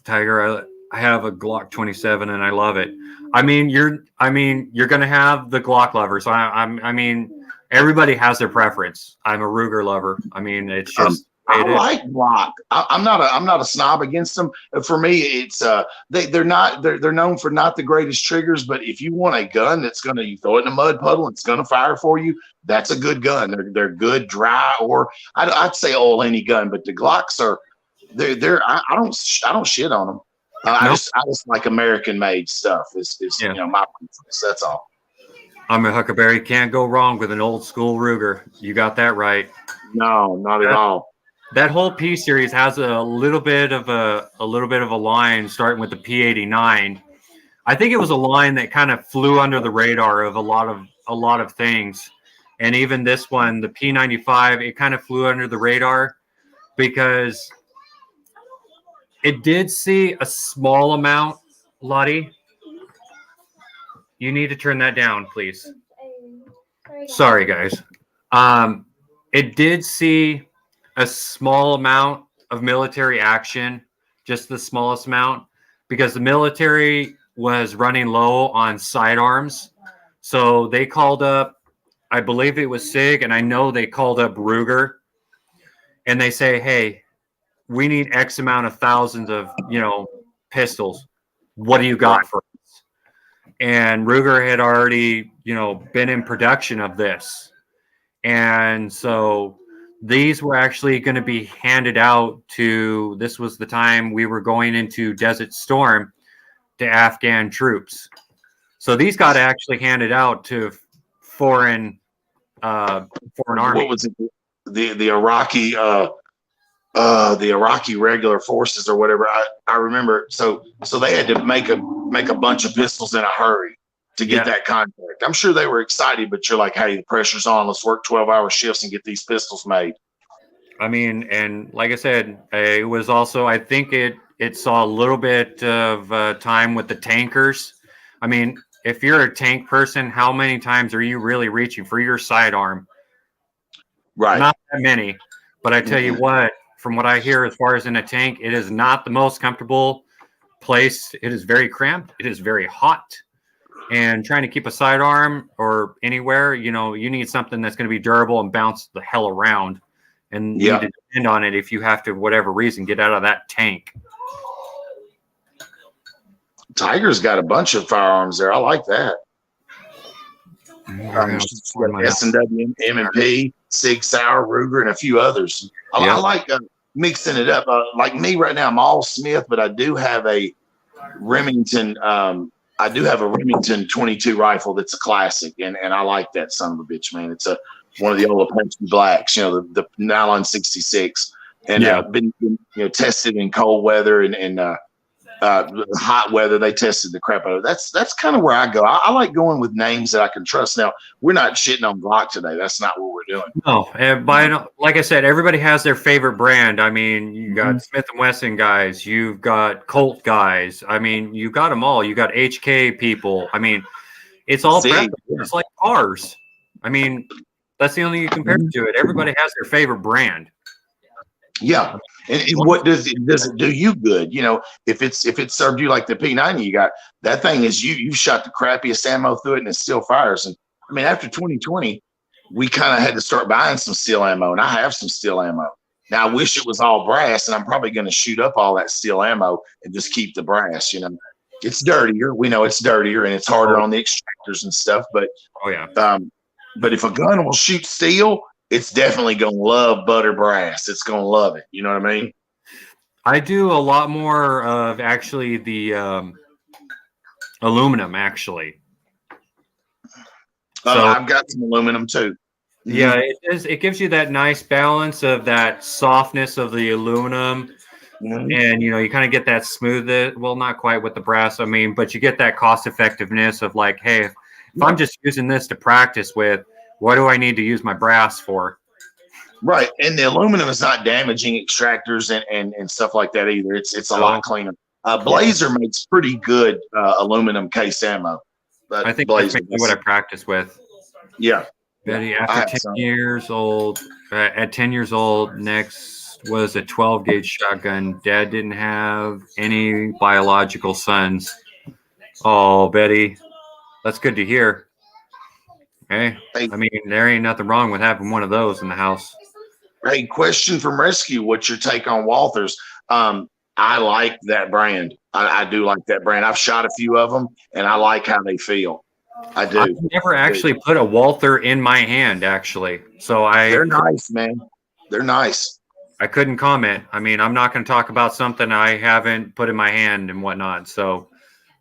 Tiger, I have a Glock 27 and I love it. I mean, you're going to have the Glock lovers. I mean, everybody has their preference. I'm a Ruger lover. I mean, it's just. I like Glock. I'm not a snob against them. For me, it's they're known for not the greatest triggers, but if you want a gun that's you throw it in a mud puddle and it's gonna fire for you, that's a good gun. They're good dry, or I'd say all any gun, but the Glocks are I don't shit on them. I just like American made stuff. It's my preference. That's all. I'm a huckleberry. Can't go wrong with an old school Ruger. You got that right. No, not at Yeah. all. That whole P series has a little bit of a line starting with the P89. I think it was a line that kind of flew under the radar of a lot of things. And even this one, the P95, it kind of flew under the radar because it did see a small amount. Lottie, you need to turn that down, please. Sorry, guys. It did see a small amount of military action, just the smallest amount, because the military was running low on sidearms. So they called up, I believe it was SIG, and I know they called up Ruger, and they say, hey, we need X amount of thousands of, pistols. What do you got for us? And Ruger had already, been in production of this. And so these were actually going to be handed out to, this was the time we were going into Desert Storm, to Afghan troops. So these got actually handed out to foreign armies. What was it? The Iraqi regular forces or whatever. I remember. So they had to make a bunch of pistols in a hurry to get that contract. I'm sure they were excited, but you're like, hey, the pressure's on. Let's work 12-hour shifts and get these pistols made. I mean, and like I said, it was also, I think it saw a little bit of time with the tankers. I mean, if you're a tank person, how many times are you really reaching for your sidearm? Right. Not that many. But I tell you what, from what I hear, as far as in a tank, it is not the most comfortable place. It is very cramped. It is very hot. And trying to keep a sidearm or anywhere, you need something that's going to be durable and bounce the hell around. And you need to depend on it if you have to, whatever reason, get out of that tank. Tiger's got a bunch of firearms there. I like that. S&W, M&P, Sig Sauer, Ruger, and a few others. I like mixing it up. Like me right now, I'm all Smith, but I do have a Remington. I do have a Remington 22 rifle that's a classic, and I like that son of a bitch, man. It's one of the old Apache Blacks, the nylon 66, and been tested in cold weather and hot weather. They tested the crap out of it. That's kind of where I go. I like going with names that I can trust. Now, we're not shitting on Glock today. That's not what we're doing. No, like I said, everybody has their favorite brand. I mean, you got Smith & Wesson guys. You've got Colt guys. I mean, you got them all. You got HK people. I mean, it's all it's like cars. I mean, that's the only thing you compare it to. Everybody has their favorite brand. Yeah. And what does it do you good? If it served you like the P90 you got, that thing is you shot the crappiest ammo through it and it still fires. And I mean, after 2020, we kind of had to start buying some steel ammo, and I have some steel ammo. Now I wish it was all brass, and I'm probably going to shoot up all that steel ammo and just keep the brass. It's dirtier. We know it's dirtier and it's harder on the extractors and stuff. But but if a gun will shoot steel, it's definitely going to love butter brass. It's going to love it. You know what I mean? I do a lot more of actually the aluminum, actually. So I've got some aluminum too. Yeah, it gives you that nice balance of that softness of the aluminum. And, you kind of get that smooth, well, not quite with the brass, I mean, but you get that cost effectiveness of like, hey, if I'm just using this to practice with, what do I need to use my brass for? Right. And the aluminum is not damaging extractors and stuff like that either. It's a lot cleaner. Blazer makes pretty good aluminum case ammo. I think that's what I practice with. Yeah. Betty, after 10 years old, at 10 years old, next was a 12 gauge shotgun. Dad didn't have any biological sons. Oh, Betty, that's good to hear. Hey, I mean, there ain't nothing wrong with having one of those in the house. Hey, question from Rescue. What's your take on Walthers? I like that brand. I do like that brand. I've shot a few of them, and I like how they feel. I do. I've never actually put a Walther in my hand, actually. So they're nice, man. They're nice. I couldn't comment. I mean, I'm not going to talk about something I haven't put in my hand and whatnot. So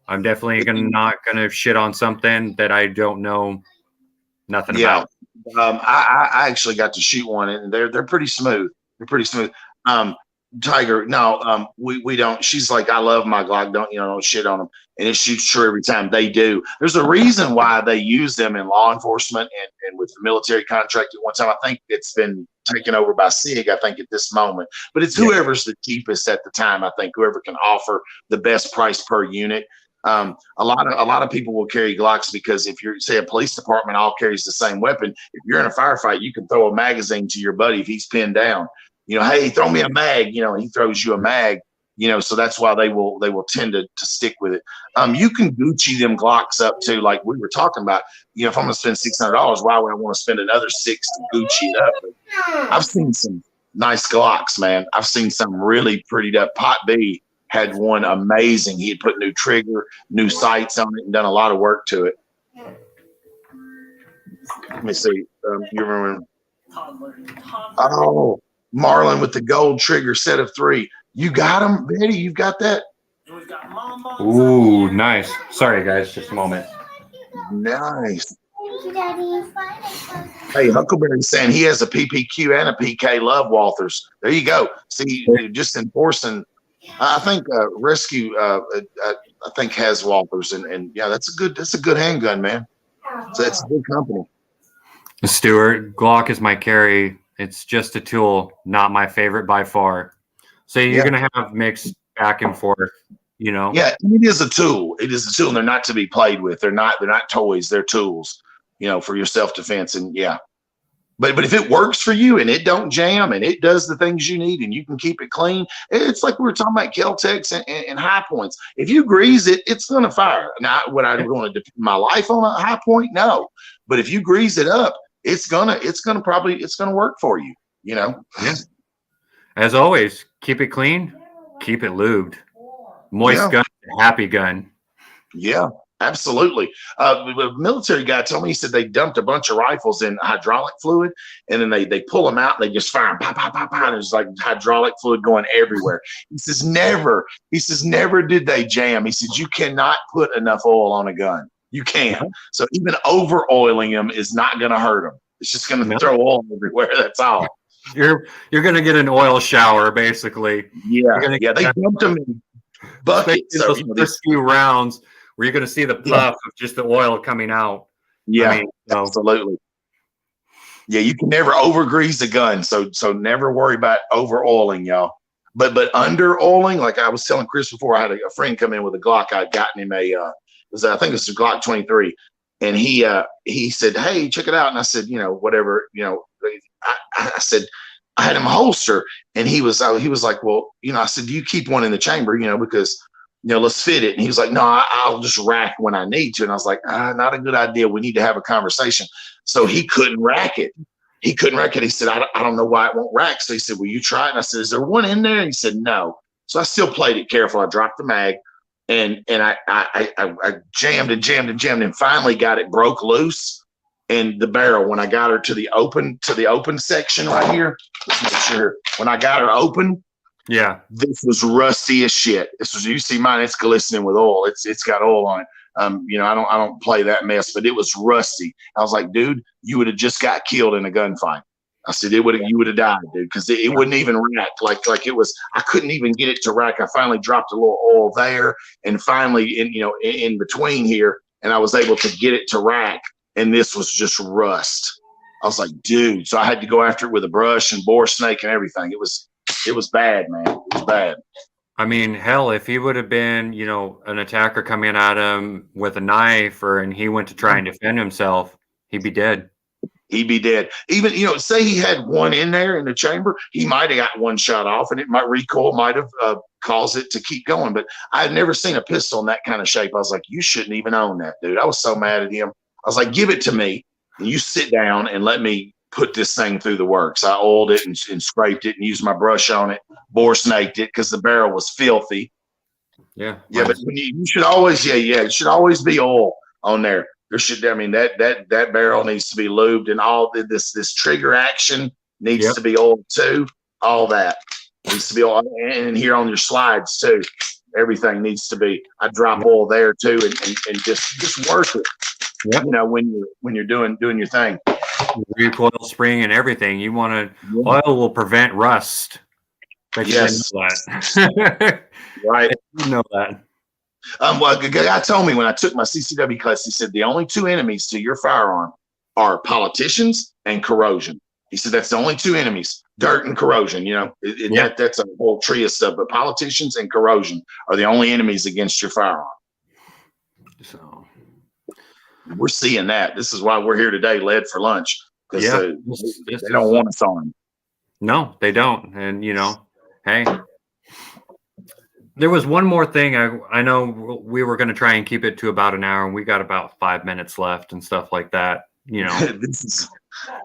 I'm definitely not going to shit on something that I don't know nothing about. I actually got to shoot one, and they're pretty smooth. They're pretty smooth. Tiger, no, we don't. She's like, I love my Glock. Don't shit on them, and it shoots true every time. They do. There's a reason why they use them in law enforcement and with the military contract. At one time, I think it's been taken over by SIG. I think at this moment, but it's whoever's the cheapest at the time. I think whoever can offer the best price per unit. A lot of people will carry Glocks because if you're, say, a police department all carries the same weapon. If you're in a firefight, you can throw a magazine to your buddy if he's pinned down. Hey, throw me a mag. And he throws you a mag. So that's why they will tend to stick with it. You can Gucci them Glocks up to, like we were talking about. If I'm gonna spend $600, why would I want to spend another $6 to Gucci it up? But I've seen some nice Glocks, man. I've seen some really prettied up. Pot B had one amazing. He had put new trigger, new sights on it, and done a lot of work to it. Let me see. You remember? Oh, Marlin with the gold trigger, set of 3. You got them, Betty? You've got that? Ooh, nice. Sorry, guys. Just a moment. Nice. Thank you, Daddy. Hey, Huckleberry's saying he has a PPQ and a PK. Love Walthers. There you go. See, just enforcing. I think Rescue. I think has Walthers, and yeah, that's a good handgun, man. So it's a good company. Stuart, Glock is my carry. It's just a tool, not my favorite by far. So you're going to have mixed back and forth, Yeah, it is a tool. It is a tool. And they're not to be played with. They're not toys. They're tools, for your self-defense. And yeah, but if it works for you and it don't jam and it does the things you need and you can keep it clean, it's like we were talking about Kel-Tecs and high points. If you grease it, it's going to fire. Now, would I want to depend my life on a high point? No. But if you grease it up, it's gonna work for you. Yeah. As always, keep it clean, keep it lubed. Moist gun, happy gun. Yeah, absolutely. The military guy told me, he said they dumped a bunch of rifles in hydraulic fluid, and then they pull them out and they just fire them, pop, pop, pop, pop. There's like hydraulic fluid going everywhere. He says never did they jam. He said you cannot put enough oil on a gun. You can't. So even over oiling them is not going to hurt them. It's just going to throw oil everywhere. That's all. You're going to get an oil shower, basically. Yeah, they dumped them in buckets. Those first few rounds where you're going to see the puff of just the oil coming out. Yeah, absolutely. Yeah, you can never over-grease a gun, so never worry about over-oiling, y'all. But under-oiling, like I was telling Chris before, I had a friend come in with a Glock. I'd gotten him I think it was a Glock 23. And he said, hey, check it out. And I said, whatever, I said, I had him a holster, and he was like, well, I said, do you keep one in the chamber, because, let's fit it. And he was like, no, I'll just rack when I need to. And I was like, not a good idea. We need to have a conversation. So he couldn't rack it. He said, I don't know why it won't rack. So he said, will you try it? And I said, is there one in there? And he said, no. So I still played it careful. I dropped the mag. And I jammed and finally got it broke loose. And the barrel, when I got her to the open section right here, let's make sure. When I got her open, this was rusty as shit. You see mine, it's glistening with oil. It's got oil on it. I don't play that mess, but it was rusty. I was like, dude, you would have just got killed in a gunfight. I said, you would have died, dude, because it wouldn't even rack. Like it was, I couldn't even get it to rack. I finally dropped a little oil there, and finally in between here, and I was able to get it to rack, and this was just rust. I was like, dude, so I had to go after it with a brush and bore snake and everything. It was bad, man. It was bad. I mean, hell, if he would have been, an attacker coming at him with a knife, and he went to try and defend himself, he'd be dead. He'd be dead. Even, say he had one in there in the chamber, he might have got one shot off, and it might have caused it to keep going. But I had never seen a pistol in that kind of shape. I was like, you shouldn't even own that, dude. I was so mad at him. I was like, give it to me, and you sit down and let me put this thing through the works. I oiled it and scraped it and used my brush on it, bore snaked it because the barrel was filthy. Yeah. But you should always, it should always be oil on there. That barrel needs to be lubed, and all this trigger action needs to be oiled too. All that needs to be oiled, and here on your slides too. Everything needs to be. I drop oil there too, and just work it. Yeah. When you're doing your thing. recoil spring and everything. You want to, Yeah. oil will prevent rust. Bet you didn't Yes. know that. Right. You know that. Well, a guy told me when I took my CCW class, he said the only two enemies to your firearm are politicians and corrosion. He said that's the only two enemies, dirt and corrosion. You know, that's a whole tree of stuff. But politicians and corrosion are the only enemies against your firearm. So We're seeing that. This is why we're here today, led for lunch, because this they don't want us on. No, they don't. And you know, hey. There was one more thing. I know we were going to try and keep it to about an hour, and we got about 5 minutes left and stuff like that. You know,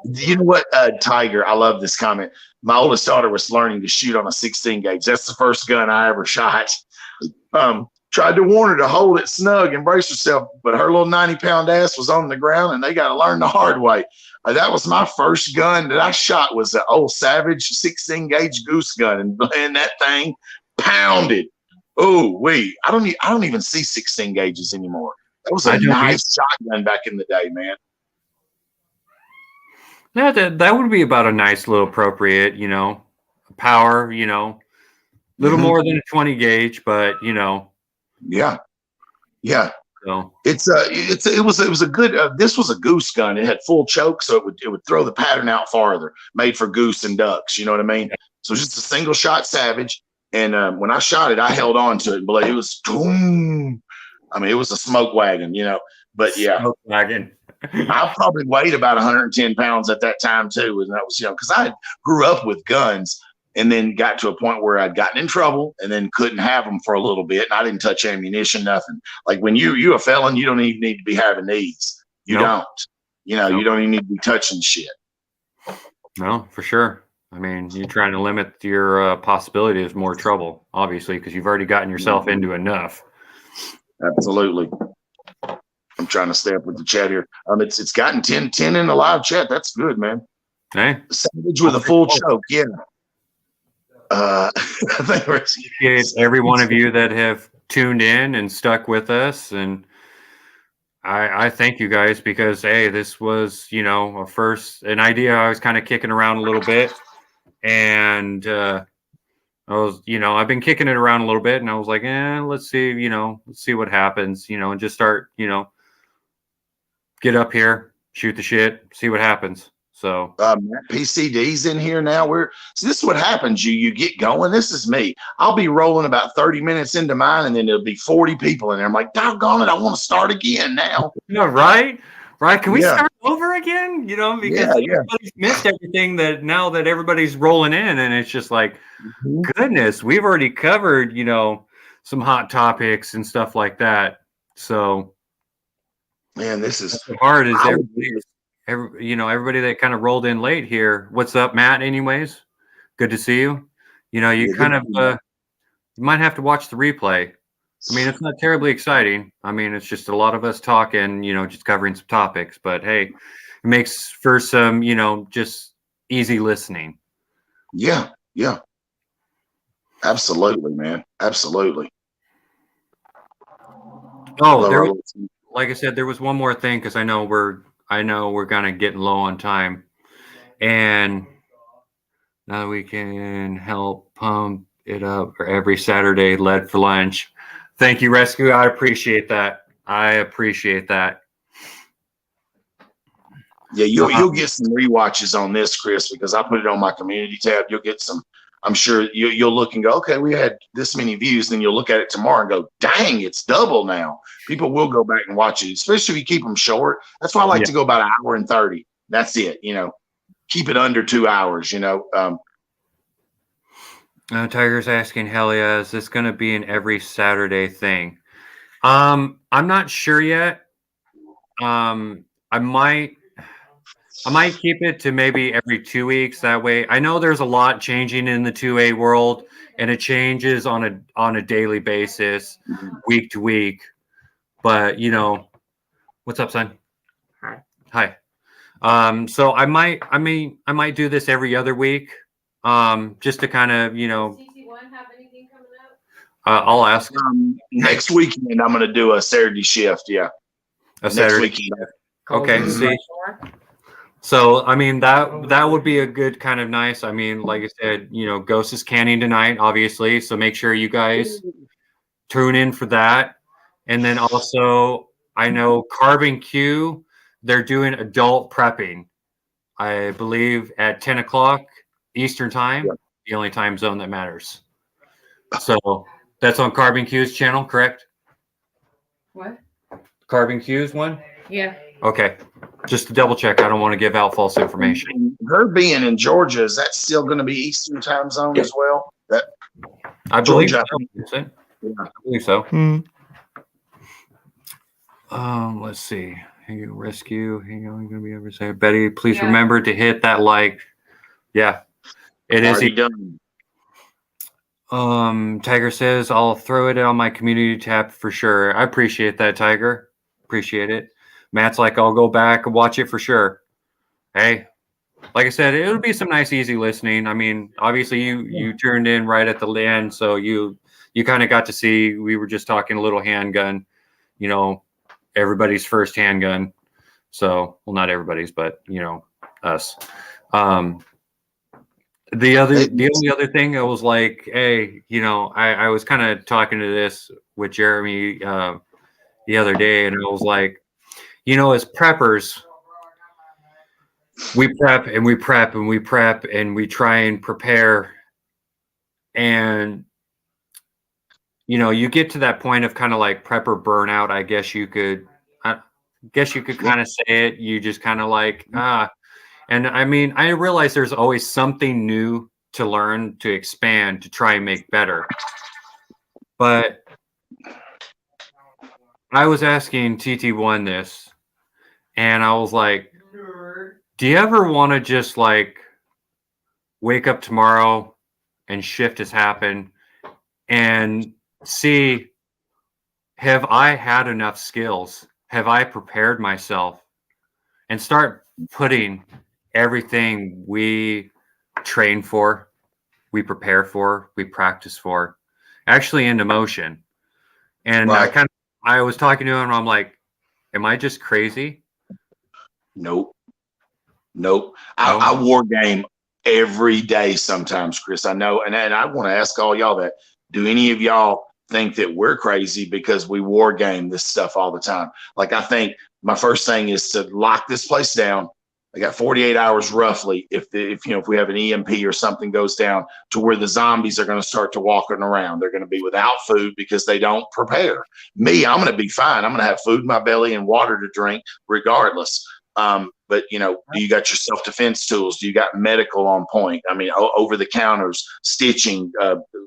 you know what, Tiger? I love this comment. My oldest daughter was learning to shoot on a 16 gauge. That's the first gun I ever shot. Tried to warn her to hold it snug and brace herself, but her little 90-pound ass was on the ground, and they got to learn the hard way. That was my first gun that I shot. Was an old Savage 16 gauge goose gun, and that thing pounded. Oh, I don't even see 16 gauges anymore. That was a nice shotgun back in the day, man. Yeah, that would be about a nice little appropriate, you know, power, you know, little more than a 20 gauge, but you know. Yeah. So it was a good. This was a goose gun. It had full choke, so it would throw the pattern out farther. Made for goose and ducks. You know what I mean? So it's just a single shot Savage. And when I shot it, I held on to it, but it was boom. I mean, it was a smoke wagon, you know. But yeah, smoke wagon. I probably weighed about 110 pounds at that time too, and that was, you know, because I grew up with guns, and then got to a point where I'd gotten in trouble, and then couldn't have them for a little bit, and I didn't touch ammunition, nothing. Like when you a felon, you don't even need to be having these. You don't. You know, you don't even need to be touching shit. No, for sure. I mean, you're trying to limit your possibility of more trouble, obviously, because you've already gotten yourself into enough. Absolutely. I'm trying to stay up with the chat here. It's gotten 10 in the live chat. That's good, man. Hey, Savage with a full choke. Yeah. I think appreciate every one of you that have tuned in and stuck with us, and I thank you guys because hey, this was, you know, an idea I was kind of kicking around a little bit. And I was, you know, I've been kicking it around a little bit, and I was like, let's see what happens, you know, and just start, you know, get up here, shoot the shit, see what happens. So PCD's in here now. So this is what happens. You get going. This is me. I'll be rolling about 30 minutes into mine, and then there'll be 40 people in there. I'm like, doggone it, I want to start again now. No, right? Can we start over again? You know, because everybody's missed everything that now that everybody's rolling in, and it's just like, goodness, we've already covered, you know, some hot topics and stuff like that. So, man, this is hard. Is everybody that kind of rolled in late here? What's up, Matt? Anyways, good to see you. You know, you kind of you might have to watch the replay. I mean, it's not terribly exciting. I mean, it's just a lot of us talking, you know, just covering some topics. But hey, it makes for some, you know, just easy listening. Yeah. Absolutely, man. Absolutely. Oh, like I said, there was one more thing because I know we're kind of getting low on time, and now we can help pump it up for every Saturday. Led for lunch. Thank you, Rescue. I appreciate that. Yeah, you'll get some rewatches on this, Chris, because I put it on my community tab. You'll get some. I'm sure you'll look and go, okay, we had this many views. Then you'll look at it tomorrow and go, dang, it's double now. People will go back and watch it, especially if you keep them short. That's why I like to go about 1 hour and 30. That's it. You know, keep it under 2 hours. You know. Tiger's asking, hell yeah, is this going to be an every Saturday thing? I'm not sure yet. I might keep it to maybe every 2 weeks. That way, I know there's a lot changing in the 2A world, and it changes on a daily basis, week to week. But you know, what's up, son? Hi. So I might do this every other week. Just to kind of, you know, CC1 have anything coming up? I'll ask. Next weekend, I'm going to do a Saturday shift. Yeah. A Saturday. Weekend. Okay. So I mean that would be a good kind of nice. I mean, like I said, Ghost is canning tonight, obviously. So make sure you guys tune in for that. And then also, I know Carbon Q, they're doing adult prepping. I believe at 10 o'clock Eastern time, the only time zone that matters. So that's on Carbon Q's channel, correct? What? Carbon Q's one? Yeah. Okay. Just to double check. I don't want to give out false information. Her being in Georgia, is that still going to be Eastern time zone as well? I believe so. Yeah. I believe so. Let's see. Hey, rescue. Hey, you're going to be able to say, Betty, please remember to hit that like. Yeah. It is done. Tiger says, I'll throw it on my community tab for sure. I appreciate that, Tiger. Appreciate it. Matt's like, I'll go back and watch it for sure. Hey, like I said, it'll be some nice, easy listening. I mean, obviously you turned in right at the end, so you kind of got to see. We were just talking a little handgun, everybody's first handgun. So, well, not everybody's, but us. The only other thing I was like, hey, I was kind of talking to this with Jeremy the other day, and I was like, as preppers, we prep and we prep and we prep and we try and prepare, and you get to that point of kind of like prepper burnout. I guess you could kind of say it. You just kind of like and I mean, I realize there's always something new to learn, to expand, to try and make better. But I was asking TT1 this, and I was like, do you ever want to just like wake up tomorrow and shift has happened and see, have I had enough skills? Have I prepared myself? And start putting everything we train for, we prepare for, we practice for, actually into motion. And right. I was talking to him, and I'm like, am I just crazy? Nope. I war game every day sometimes, Chris. I know. And I want to ask all y'all that. Do any of y'all think that we're crazy because we war game this stuff all the time? Like, I think my first thing is to lock this place down. I got 48 hours roughly. If we have an EMP or something goes down, to where the zombies are going to start to walking around. They're going to be without food because they don't prepare. Me, I'm going to be fine. I'm going to have food in my belly and water to drink regardless. But do you got your self-defense tools? Do you got medical on point? I mean, over the counters, stitching,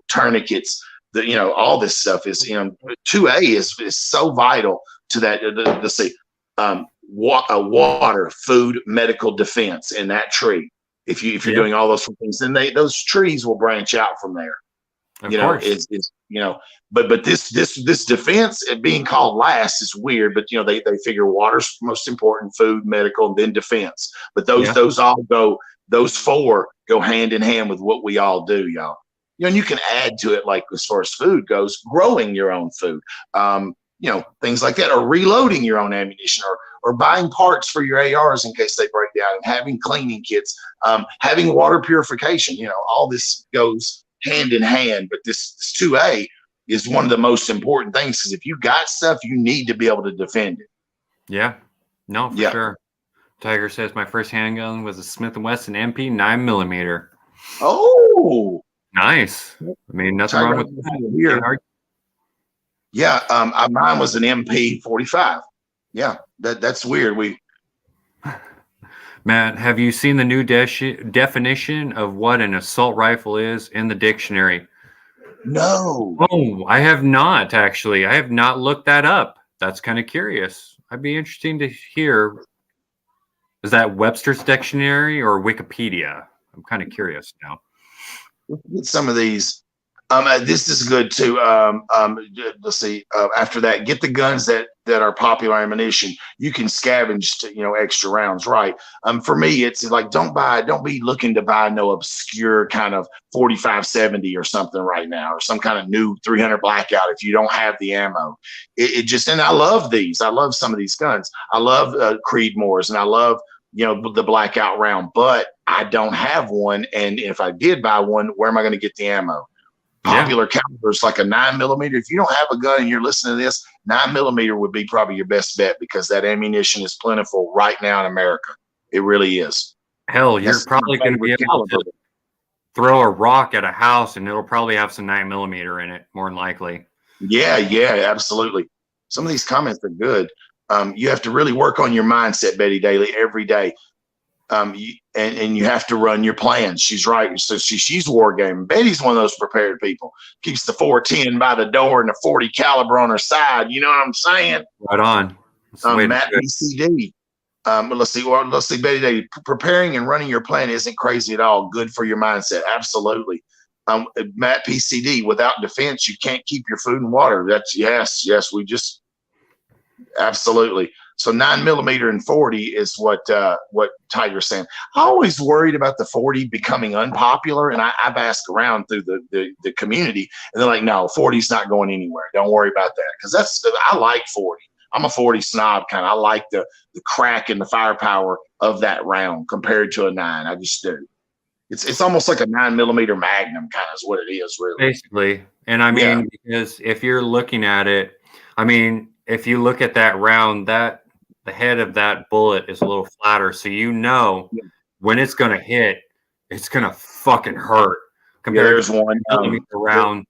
tourniquets, all this stuff is, 2A is so vital to that. Let's see, water, food, medical defense in that tree. If you're doing all those things, then those trees will branch out from there. Of course. But this defense being called last is weird. But they figure water's most important, food, medical, and then defense. But those four go hand in hand with what we all do, y'all. And you can add to it, like as far as food goes, growing your own food, things like that, or reloading your own ammunition, or buying parts for your ARs in case they break down, and having cleaning kits, having water purification. All this goes hand in hand. But this 2A is one of the most important things, because if you got stuff, you need to be able to defend it. Yeah, no, for sure. Tiger says my first handgun was a Smith & Wesson MP 9mm. Oh, nice. I mean, nothing wrong with that. Here. Yeah, mine was an MP 45. Yeah, that's weird. Matt, have you seen the new definition of what an assault rifle is in the dictionary? No. Oh, I have not, actually. I have not looked that up. That's kind of curious. I'd be interesting to hear. Is that Webster's Dictionary or Wikipedia? I'm kind of curious now. Get some of these. This is good too. Let's see. After that, get the guns that are popular ammunition. You can scavenge to, extra rounds, right? For me, it's like don't be looking to buy no obscure kind of 45-70 or something right now, or some kind of new 300 blackout if you don't have the ammo. And I love these. I love some of these guns. I love Creedmoors, and I love the blackout round, but I don't have one. And if I did buy one, where am I going to get the ammo? Popular calibers like a 9mm. If you don't have a gun and you're listening to this, 9mm would be probably your best bet because that ammunition is plentiful right now in America. It really is. Hell, you're probably going to be able to throw a rock at a house and it'll probably have some 9mm in it, more than likely. Yeah, absolutely. Some of these comments are good. You have to really work on your mindset, Betty Daly, every day. And you have to run your plans. She's right. So she's war gaming. Betty's one of those prepared people. Keeps the 410 by the door and the 40 caliber on her side. You know what I'm saying? Right on. Matt BCD. Let's see, Betty Daly. Preparing and running your plan isn't crazy at all. Good for your mindset. Absolutely. Matt PCD. Without defense, you can't keep your food and water. That's yes. We just absolutely. So 9mm and 40 is what Tiger's saying. I always worried about the 40 becoming unpopular, and I've asked around through the community, and they're like, "No, 40's not going anywhere. Don't worry about that." Because I like 40. I'm a 40 snob kind of. I like the crack and the firepower of that round compared to a 9. I just do. It's almost like a 9mm Magnum kind of is what it is, really. Basically, and I mean, because if you're looking at it, I mean, if you look at that round, the head of that bullet is a little flatter, so when it's going to hit, it's going to fucking hurt. There's one round.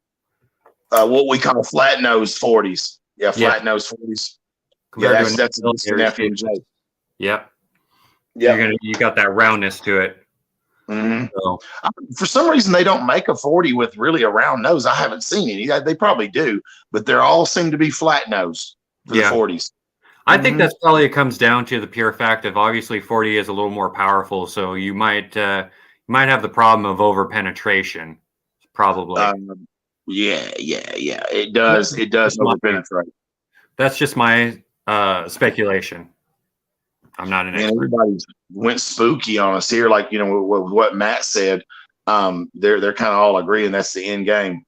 What we call flat nose 40s. Yeah, flat nose 40s. Yeah, that's an FMJ. Yep. Yeah. You got that roundness to it. Mm-hmm. So, for some reason, they don't make a 40 with really a round nose. I haven't seen any. They probably do, but they all seem to be flat nose for the 40s. I think that's probably it comes down to the pure fact of obviously 40 is a little more powerful, so you might have the problem of over penetration, probably. Yeah. It does over penetrate. That's just my speculation. I'm not an expert. Everybody went spooky on us here, like with what Matt said. They're kind of all agreeing that's the end game.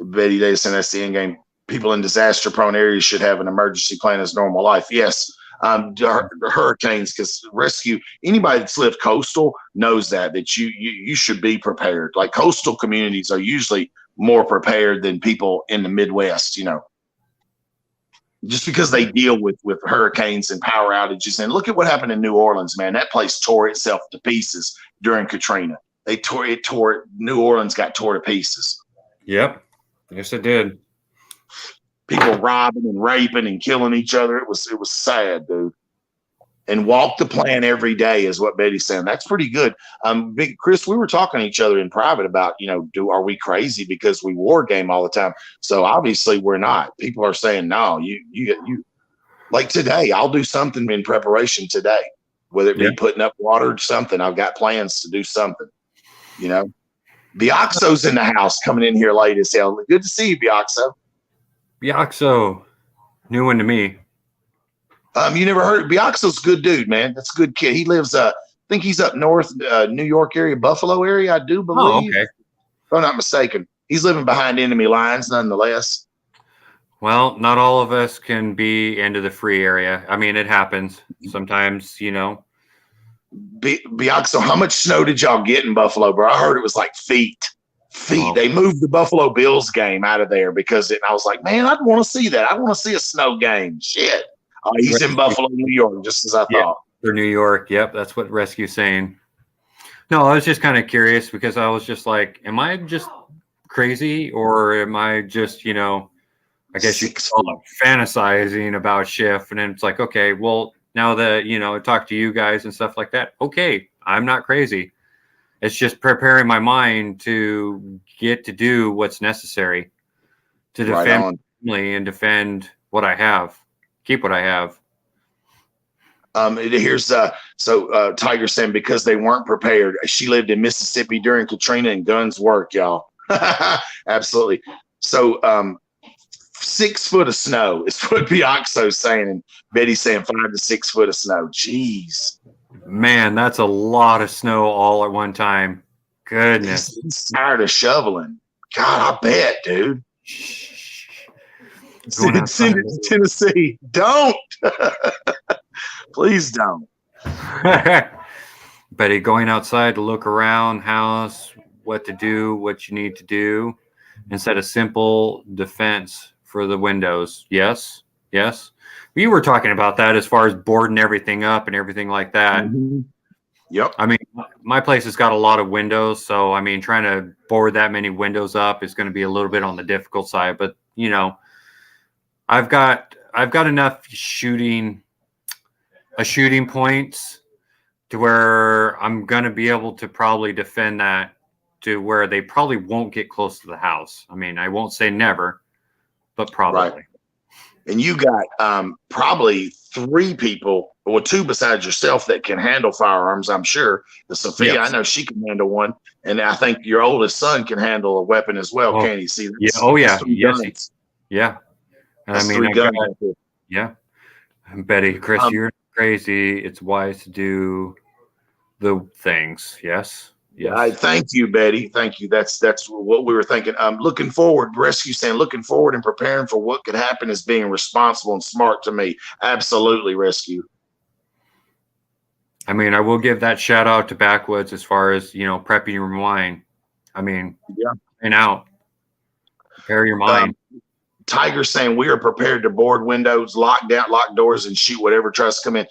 Betty Daly saying that's the end game. People in disaster-prone areas should have an emergency plan as normal life. Yes, hurricanes, because rescue, anybody that's lived coastal knows that you should be prepared. Like coastal communities are usually more prepared than people in the Midwest, just because they deal with hurricanes and power outages. And look at what happened in New Orleans, man. That place tore itself to pieces during Katrina. New Orleans got tore to pieces. Yep. Yes, it did. People robbing and raping and killing each other. It was sad, dude. And walk the plan every day is what Betty's saying. That's pretty good. Big Chris, we were talking to each other in private about, are we crazy because we war game all the time? So obviously we're not. People are saying, no, you like today, I'll do something in preparation today, whether it be putting up water or something. I've got plans to do something, Bioxo's in the house coming in here late as hell. Good to see you, Bioxo. Bioxo, new one to me. You never heard? Bioxo's a good dude, man. That's a good kid. He lives, I think he's up north, New York area, Buffalo area, I do believe. Oh, okay. If I'm not mistaken. He's living behind enemy lines, nonetheless. Well, not all of us can be into the free area. I mean, it happens sometimes, Bioxo, how much snow did y'all get in Buffalo, bro? I heard it was like feet. Oh. They moved the Buffalo Bills game out of there because I was like, man, I'd want to see that. I want to see a snow game. Shit. He's in Buffalo, New York, just as I thought. For New York. Yep. That's what Rescue's saying. No, I was just kind of curious because I was just like, am I just crazy or am I just, I guess you could call it fantasizing about Schiff? And then it's like, okay, well, now that, I talk to you guys and stuff like that. Okay. I'm not crazy. It's just preparing my mind to get to do what's necessary to defend my family and defend what I have, keep what I have. Here's Tiger saying because they weren't prepared. She lived in Mississippi during Katrina and guns work, y'all. Absolutely. So 6 foot of snow is what Bioxo's saying, and Betty's saying 5 to 6 foot of snow. Jeez. Man, that's a lot of snow all at one time. Goodness. He's tired of shoveling. God, I bet, dude. Send it to Tennessee. Don't. Please don't. Betty, going outside to look around house, what to do, what you need to do, instead of simple defense for the windows. Yes, yes. We were talking about that as far as boarding everything up and everything like that. Mhm. Yep. I mean, my place has got a lot of windows, so I mean, trying to board that many windows up is going to be a little bit on the difficult side. But you know, I've got enough shooting points to where I'm going to be able to probably defend that to where they probably won't get close to the house. I mean, I won't say never, but probably. Right. And you got probably 3 people, or 2 besides yourself, that can handle firearms. I'm sure. The Sophia, Yes. I know she can handle one, and I think your oldest son can handle a weapon as well. Oh, Can he? See? yeah. Oh, yeah. That's 3 Yes, guns. Yeah. And That's I mean, 3 I've guns. got- right there. yeah. And Betty, Chris, you're crazy. It's wise to do the things. Yes. Yes. I thank you, Betty. Thank you. That's what we were thinking. Looking forward, rescue saying looking forward and preparing for what could happen is being responsible and smart to me. Absolutely, rescue. I mean, I will give that shout out to Backwoods as far as, you know, prepping your mind. I mean, Yeah. and out. Prepare your mind. Tiger saying we are prepared to board windows, lock doors, and shoot whatever tries to come in.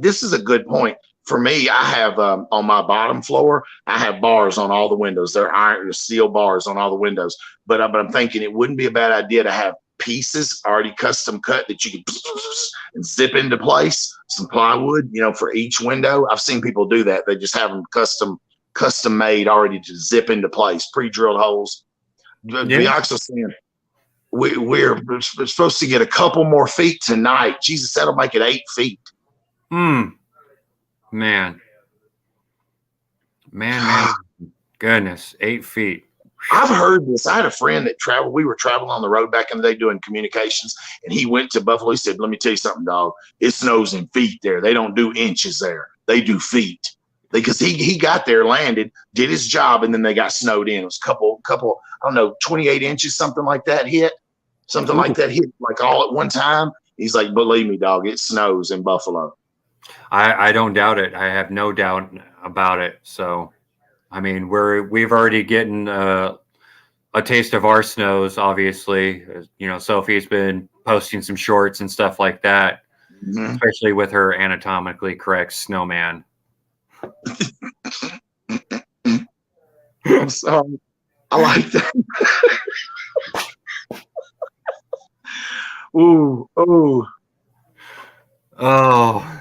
This is a good point. For me, I have on my bottom floor, I have bars on all the windows. They're iron steel bars on all the windows. But I'm thinking it wouldn't be a bad idea to have pieces already custom cut that you can and zip into place. Some plywood, you know, for each window. I've seen people do that. They just have them custom made already to zip into place, pre-drilled holes. Bianca's saying we're supposed to get a couple more feet tonight. Jesus, that'll make it 8 feet. Man, goodness, 8 feet. I've heard this. I had a friend that traveled. We were traveling on the road back in the day doing communications, and he went to Buffalo. He said, "Let me tell you something, dog. It snows in feet there. They don't do inches there. They do feet." Because he got there, landed, did his job, and then they got snowed in. It was a couple, I don't know, 28 inches, something like that hit. Something like that hit like all at one time. He's like, "Believe me, dog, it snows in Buffalo." I don't doubt it. I have no doubt about it. So, I mean, we've already gotten a taste of our snows. Obviously, you know, Sophie's been posting some shorts and stuff like that, especially with her anatomically correct snowman. I'm sorry. I like that. Ooh. Oh.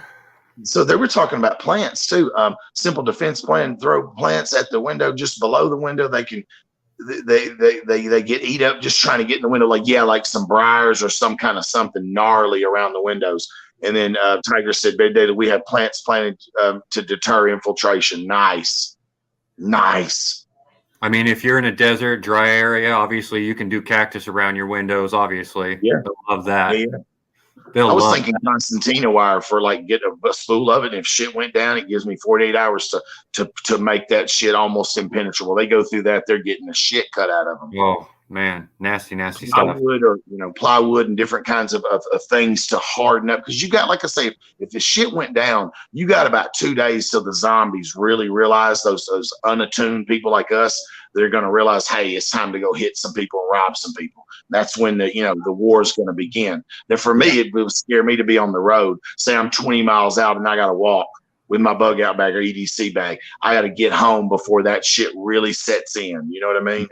So they were talking about plants too. Simple defense plan: throw plants at the window, just below the window. They can, they get eat up just trying to get in the window. Like some briars or some kind of something gnarly around the windows. And then Tiger said, "Big Day, that we have plants planted to deter infiltration." Nice. I mean, if you're in a desert, dry area, obviously you can do cactus around your windows. Obviously, Yeah. They'll love that. Yeah. They'll I was love thinking Constantina wire for like get a spool of it. And if shit went down, it gives me 48 hours to make that shit almost impenetrable. They go through that, they're getting the shit cut out of them. Oh man, nasty stuff. Plywood or plywood and different kinds of things to harden up, because you got, like I say, if the shit went down, you got about 2 days till the zombies really realize, those unattuned people like us, they're going to realize, hey, it's time to go hit some people and rob some people. That's when the war is going to begin. Now, for me, it would scare me to be on the road. Say I'm 20 miles out and I got to walk with my bug out bag or EDC bag. I got to get home before that shit really sets in. You know what I mean?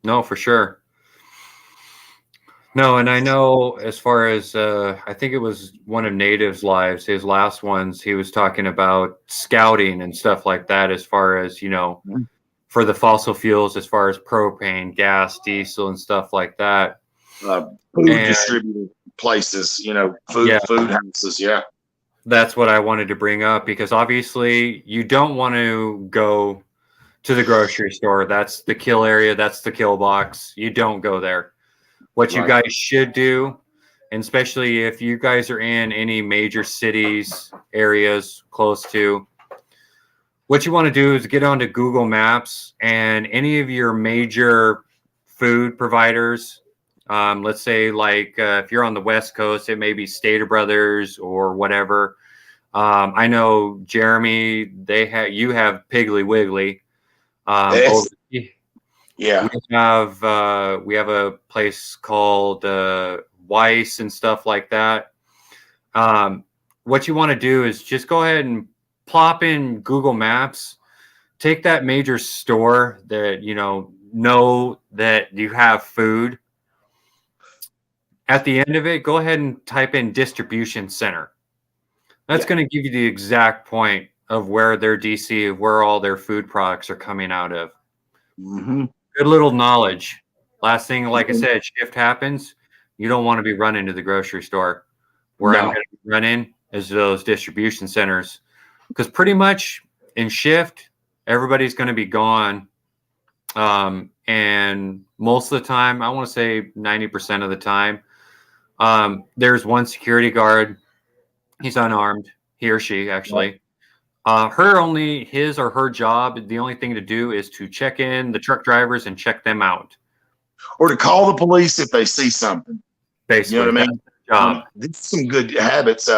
No, for sure. No, and I know as far as I think it was one of Native's lives, his last ones, he was talking about scouting and stuff like that, as far as, for the fossil fuels, as far as propane, gas, diesel, and stuff like that. Food distributed places, food houses. Yeah. That's what I wanted to bring up, because obviously you don't want to go to the grocery store. That's the kill area. That's the kill box. You don't go there. What you guys should do, and especially if you guys are in any major cities, areas close to, what you want to do is get onto Google Maps and any of your major food providers. Let's say if you're on the West Coast, it may be Stater Brothers or whatever. I know Jeremy. You have Piggly Wiggly. Yes. Over- Yeah. we have a place called Weiss and stuff like that. What you want to do is just go ahead and plop in Google Maps. Take that major store that know that you have food. At the end of it, go ahead and type in distribution center. That's going to give you the exact point of where their DC, of where all their food products are coming out of. Mm-hmm. Good little knowledge. Last thing, like I said, shift happens. You don't want to be running to the grocery store. Where I'm going to run in is those distribution centers, because pretty much in shift, everybody's going to be gone. And most of the time, I want to say 90% of the time, there's one security guard. He's unarmed. He or she, actually. His or her job, the only thing to do is to check in the truck drivers and check them out. Or to call the police if they see something. Basically, you know what I mean? Job. These some good habits.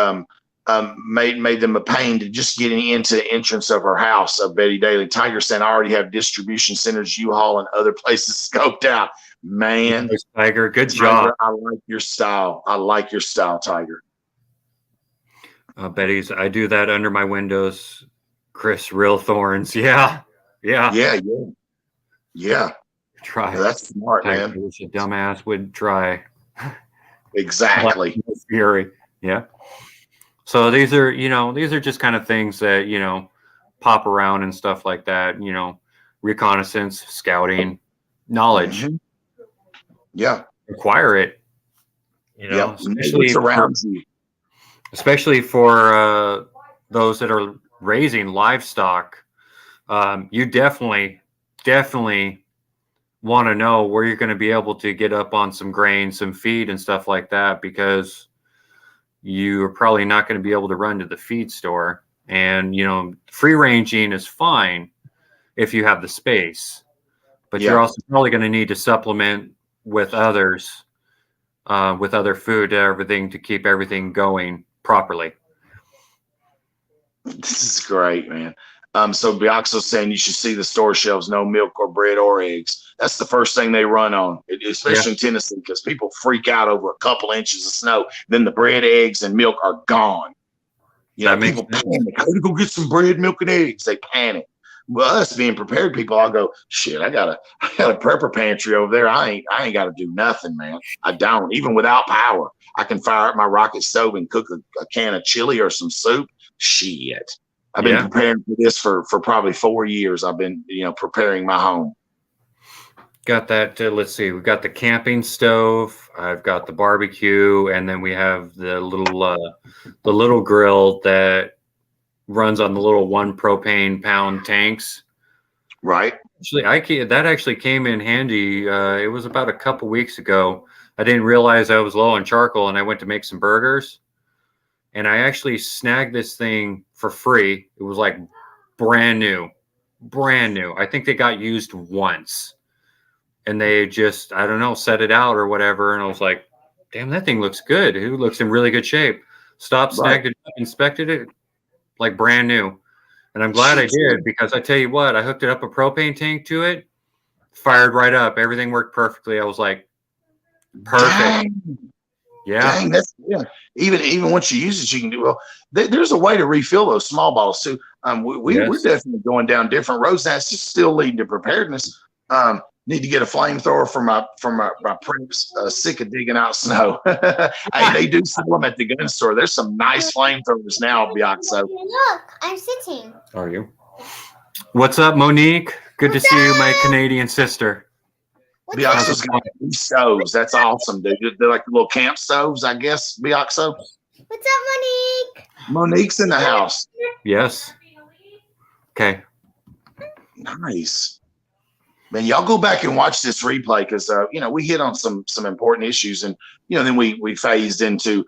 Made them a pain to just get into the entrance of her house of Betty Daly. Tiger said, I already have distribution centers, U-Haul, and other places scoped out. Man, Tiger, good Tiger, job. I like your style. I like your style, Tiger. Betty's, I do that under my windows. Chris, real thorns. Yeah. Yeah. Try. That's smart, Tiger, man. which a dumbass would try. Exactly. Fury. Yeah. So these are just kind of things that, pop around and stuff like that, reconnaissance, scouting, knowledge. Mm-hmm. Yeah. Acquire it. Especially for those that are raising livestock. You definitely want to know where you're going to be able to get up on some grain, some feed and stuff like that, because you're probably not going to be able to run to the feed store. And, free ranging is fine if you have the space, but you're also probably going to need to supplement with others, with other food, everything to keep everything going properly. This is great, man. So Biaxo's saying you should see the store shelves, no milk or bread or eggs. That's the first thing they run on, especially in Tennessee, because people freak out over a couple inches of snow. Then the bread, eggs, and milk are gone. People panic. I gotta go get some bread, milk, and eggs. They panic. Well, us being prepared people, I'll go, shit, I got a prepper pantry over there. I ain't got to do nothing, man. I don't. Even without power, I can fire up my rocket stove and cook a can of chili or some soup. Shit. I've been preparing for this for probably 4 years. I've been, preparing my home. Got that. Let's see. We've got the camping stove. I've got the barbecue, and then we have the little grill that runs on the little 1 propane pound tanks. Right. Actually, that actually came in handy. It was about a couple weeks ago. I didn't realize I was low on charcoal, and I went to make some burgers. And I actually snagged this thing for free. It was like brand new. I think they got used once. And they just, I don't know, set it out or whatever. And I was like, damn, that thing looks good. It looks in really good shape. Stopped, snagged it up, inspected it, like brand new. And I'm glad I did, because I tell you what, I hooked it up a propane tank to it, fired right up. Everything worked perfectly. I was like, perfect. Dang. Yeah. Dang, Even once you use it, you can do well. There's a way to refill those small bottles too. We're definitely going down different roads. That's just still leading to preparedness. Need to get a flamethrower for my preps. Sick of digging out snow. Hey, they do sell them at the gun store. There's some nice flamethrowers now, Biaxo. Look, I'm sitting. Are you? What's up, Monique? Good to see you, my Canadian sister. Biaxo's got these stoves. That's awesome, dude. They're like little camp stoves, I guess, Biaxo. What's up, Monique? Monique's in the house. Yes. Okay. Nice. Man, y'all go back and watch this replay, because we hit on some important issues, and then we phased into,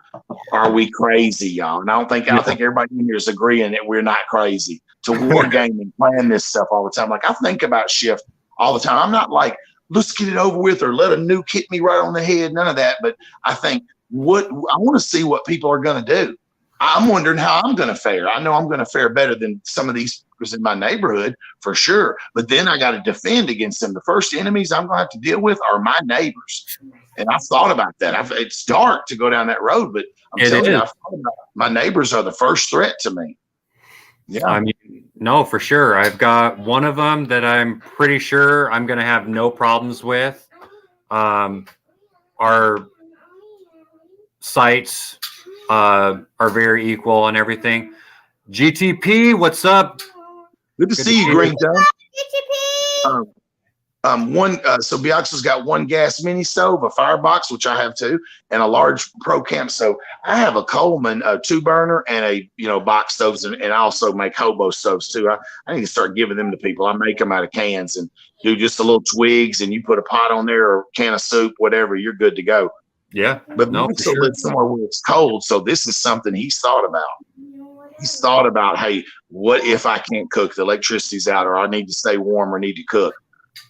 are we crazy, y'all? And I think everybody in here is agreeing that we're not crazy to war game and plan this stuff all the time. Like, I think about shift all the time. I'm not like, let's get it over with, or let a nuke hit me right on the head. None of that. But I think I want to see what people are going to do. I'm wondering how I'm going to fare. I know I'm going to fare better than some of these in my neighborhood for sure. But then I got to defend against them. The first enemies I'm going to have to deal with are my neighbors. And I've thought about that. It's dark to go down that road, but I'm telling you, I've thought about it. My neighbors are the first threat to me. Yeah. I mean, no, for sure. I've got one of them that I'm pretty sure I'm going to have no problems with. Our sites are very equal and everything. GTP, what's up? Good to see you, Green Thumb. So Bioxo's got one gas mini stove, a firebox, which I have too, and a large Pro Camp stove. I have a Coleman 2-burner and a box stoves, and I also make hobo stoves too. I need to start giving them to people. I make them out of cans and do just a little twigs, and you put a pot on there or a can of soup, whatever, you're good to go. Yeah, but no, Bioxo lives somewhere where it's cold, so this is something he's thought about. He's thought about, hey, what if I can't cook? The electricity's out, or I need to stay warm, or need to cook.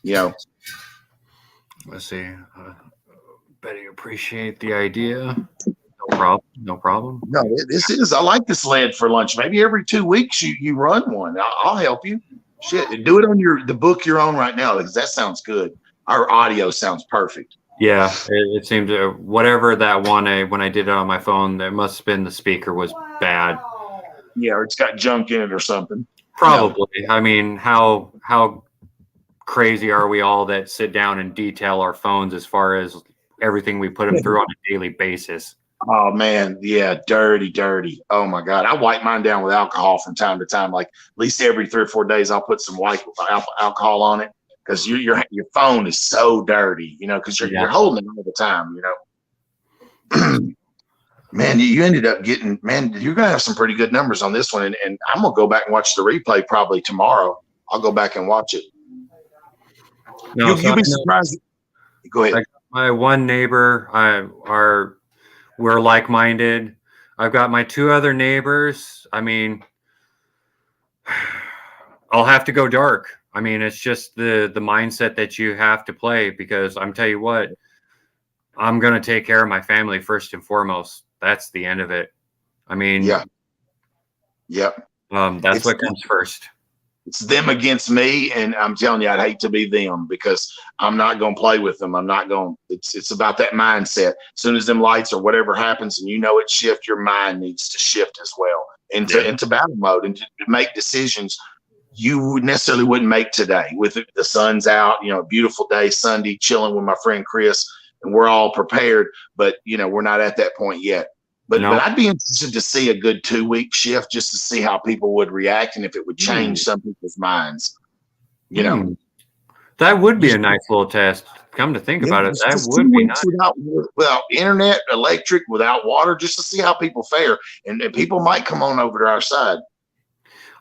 Let's see. Betty, appreciate the idea. No problem. No problem. No, I like this lead for lunch. Maybe every 2 weeks you run one. I'll help you. Shit, do it on the book you're on right now, because that sounds good. Our audio sounds perfect. Yeah, it seems whatever that one when I did it on my phone, there must have been the speaker was bad. Yeah, or it's got junk in it or something. Probably. Yeah. I mean, how crazy are we all that sit down and detail our phones as far as everything we put them through on a daily basis? Oh man, yeah, dirty. Oh my God, I wipe mine down with alcohol from time to time. Like at least every 3 or 4 days, I'll put some white alcohol on it, because your phone is so dirty, because you're holding it all the time, Man, you ended up getting, you're going to have some pretty good numbers on this one. And I'm going to go back and watch the replay probably tomorrow. I'll go back and watch it. No, you'll be surprised. Go ahead. My one neighbor, we're like-minded. I've got my 2 other neighbors. I mean, I'll have to go dark. I mean, it's just the mindset that you have to play, because I'm tell you what, I'm going to take care of my family first and foremost. That's the end of it. I mean, Yep. That's what comes first. It's them against me, and I'm telling you, I'd hate to be them, because I'm not going to play with them. I'm not going. It's about that mindset. As soon as them lights or whatever happens, and it shift, your mind needs to shift as well into battle mode, and to make decisions you necessarily wouldn't make today. With the sun's out, a beautiful day, Sunday, chilling with my friend Chris, and we're all prepared, but we're not at that point yet. But I'd be interested to see a good 2-week shift, just to see how people would react and if it would change some people's minds. That would be a nice little test. Come to think about it, that would be nice. Without internet, electric, without water, just to see how people fare, and people might come on over to our side.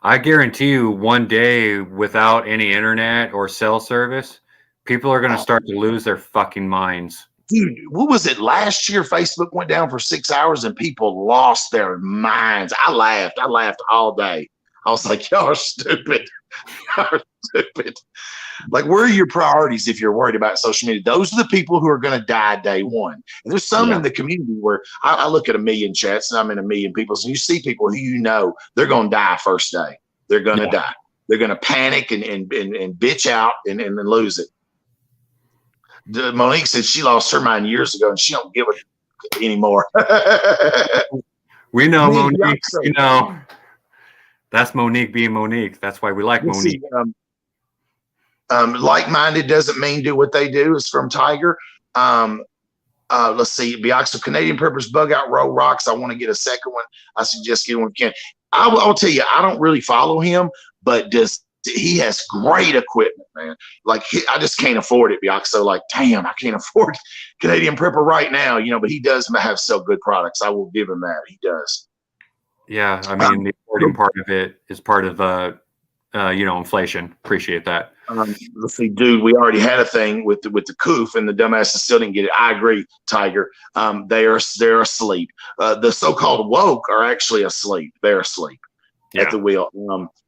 I guarantee you, one day without any internet or cell service, people are going to start to lose their fucking minds. Dude, what was it last year? Facebook went down for 6 hours and people lost their minds. I laughed all day. I was like, y'all are stupid. Y'all are stupid. Like, where are your priorities if you're worried about social media? Those are the people who are going to die day one. And there's some in the community where I look at 1 million chats, and I'm in 1 million people. So you see people who they're going to die first day. They're going to die. They're going to panic and bitch out and lose it. Monique said she lost her mind years ago, and she don't give it anymore. We know Monique. That's Monique being Monique. That's why we like Monique. Like-minded doesn't mean do what they do. It's from Tiger. Let's see. Bioxo Canadian Purpose Bug Out Row rocks. I want to get a second one. I suggest getting one if you can. I'll tell you, I don't really follow him, but he has great equipment, man. Like, I just can't afford it, Bioxo. Like, damn, I can't afford Canadian Prepper right now, but he does have so good products. I will give him that. He does. Yeah, I mean, the affording part of it is part of inflation. Appreciate that. Let's see, dude. We already had a thing with the Koof, and the dumbasses still didn't get it. I agree, Tiger. They're asleep. The so-called woke are actually asleep. They're asleep at the wheel.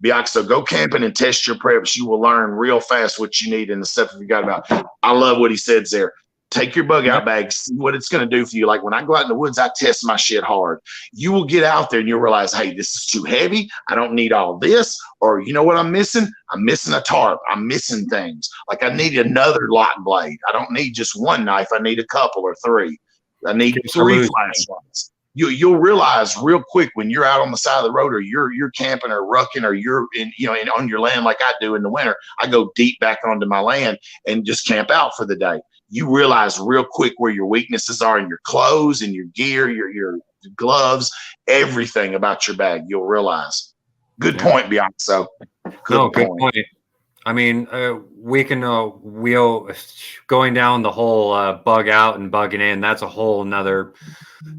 Bioxo, go camping and test your preps. You will learn real fast what you need and the stuff you got about. I love what he says there. Take your bug out bag, see what it's going to do for you. Like when I go out in the woods, I test my shit hard. You will get out there and you'll realize, hey, this is too heavy. I don't need all this. Or you know what I'm missing? I'm missing a tarp. I'm missing things. Like I need another lock blade. I don't need just one knife. I need a couple or three. I need 3 flashlights. You'll realize real quick when you're out on the side of the road or you're camping or rucking or you're on your land like I do in the winter. I go deep back onto my land and just camp out for the day. You realize real quick where your weaknesses are in your clothes and your gear, your gloves, everything about your bag. You'll realize. Good point, Bianco. Good point. I mean, we can we'll going down the whole bug out and bugging in. That's a whole nother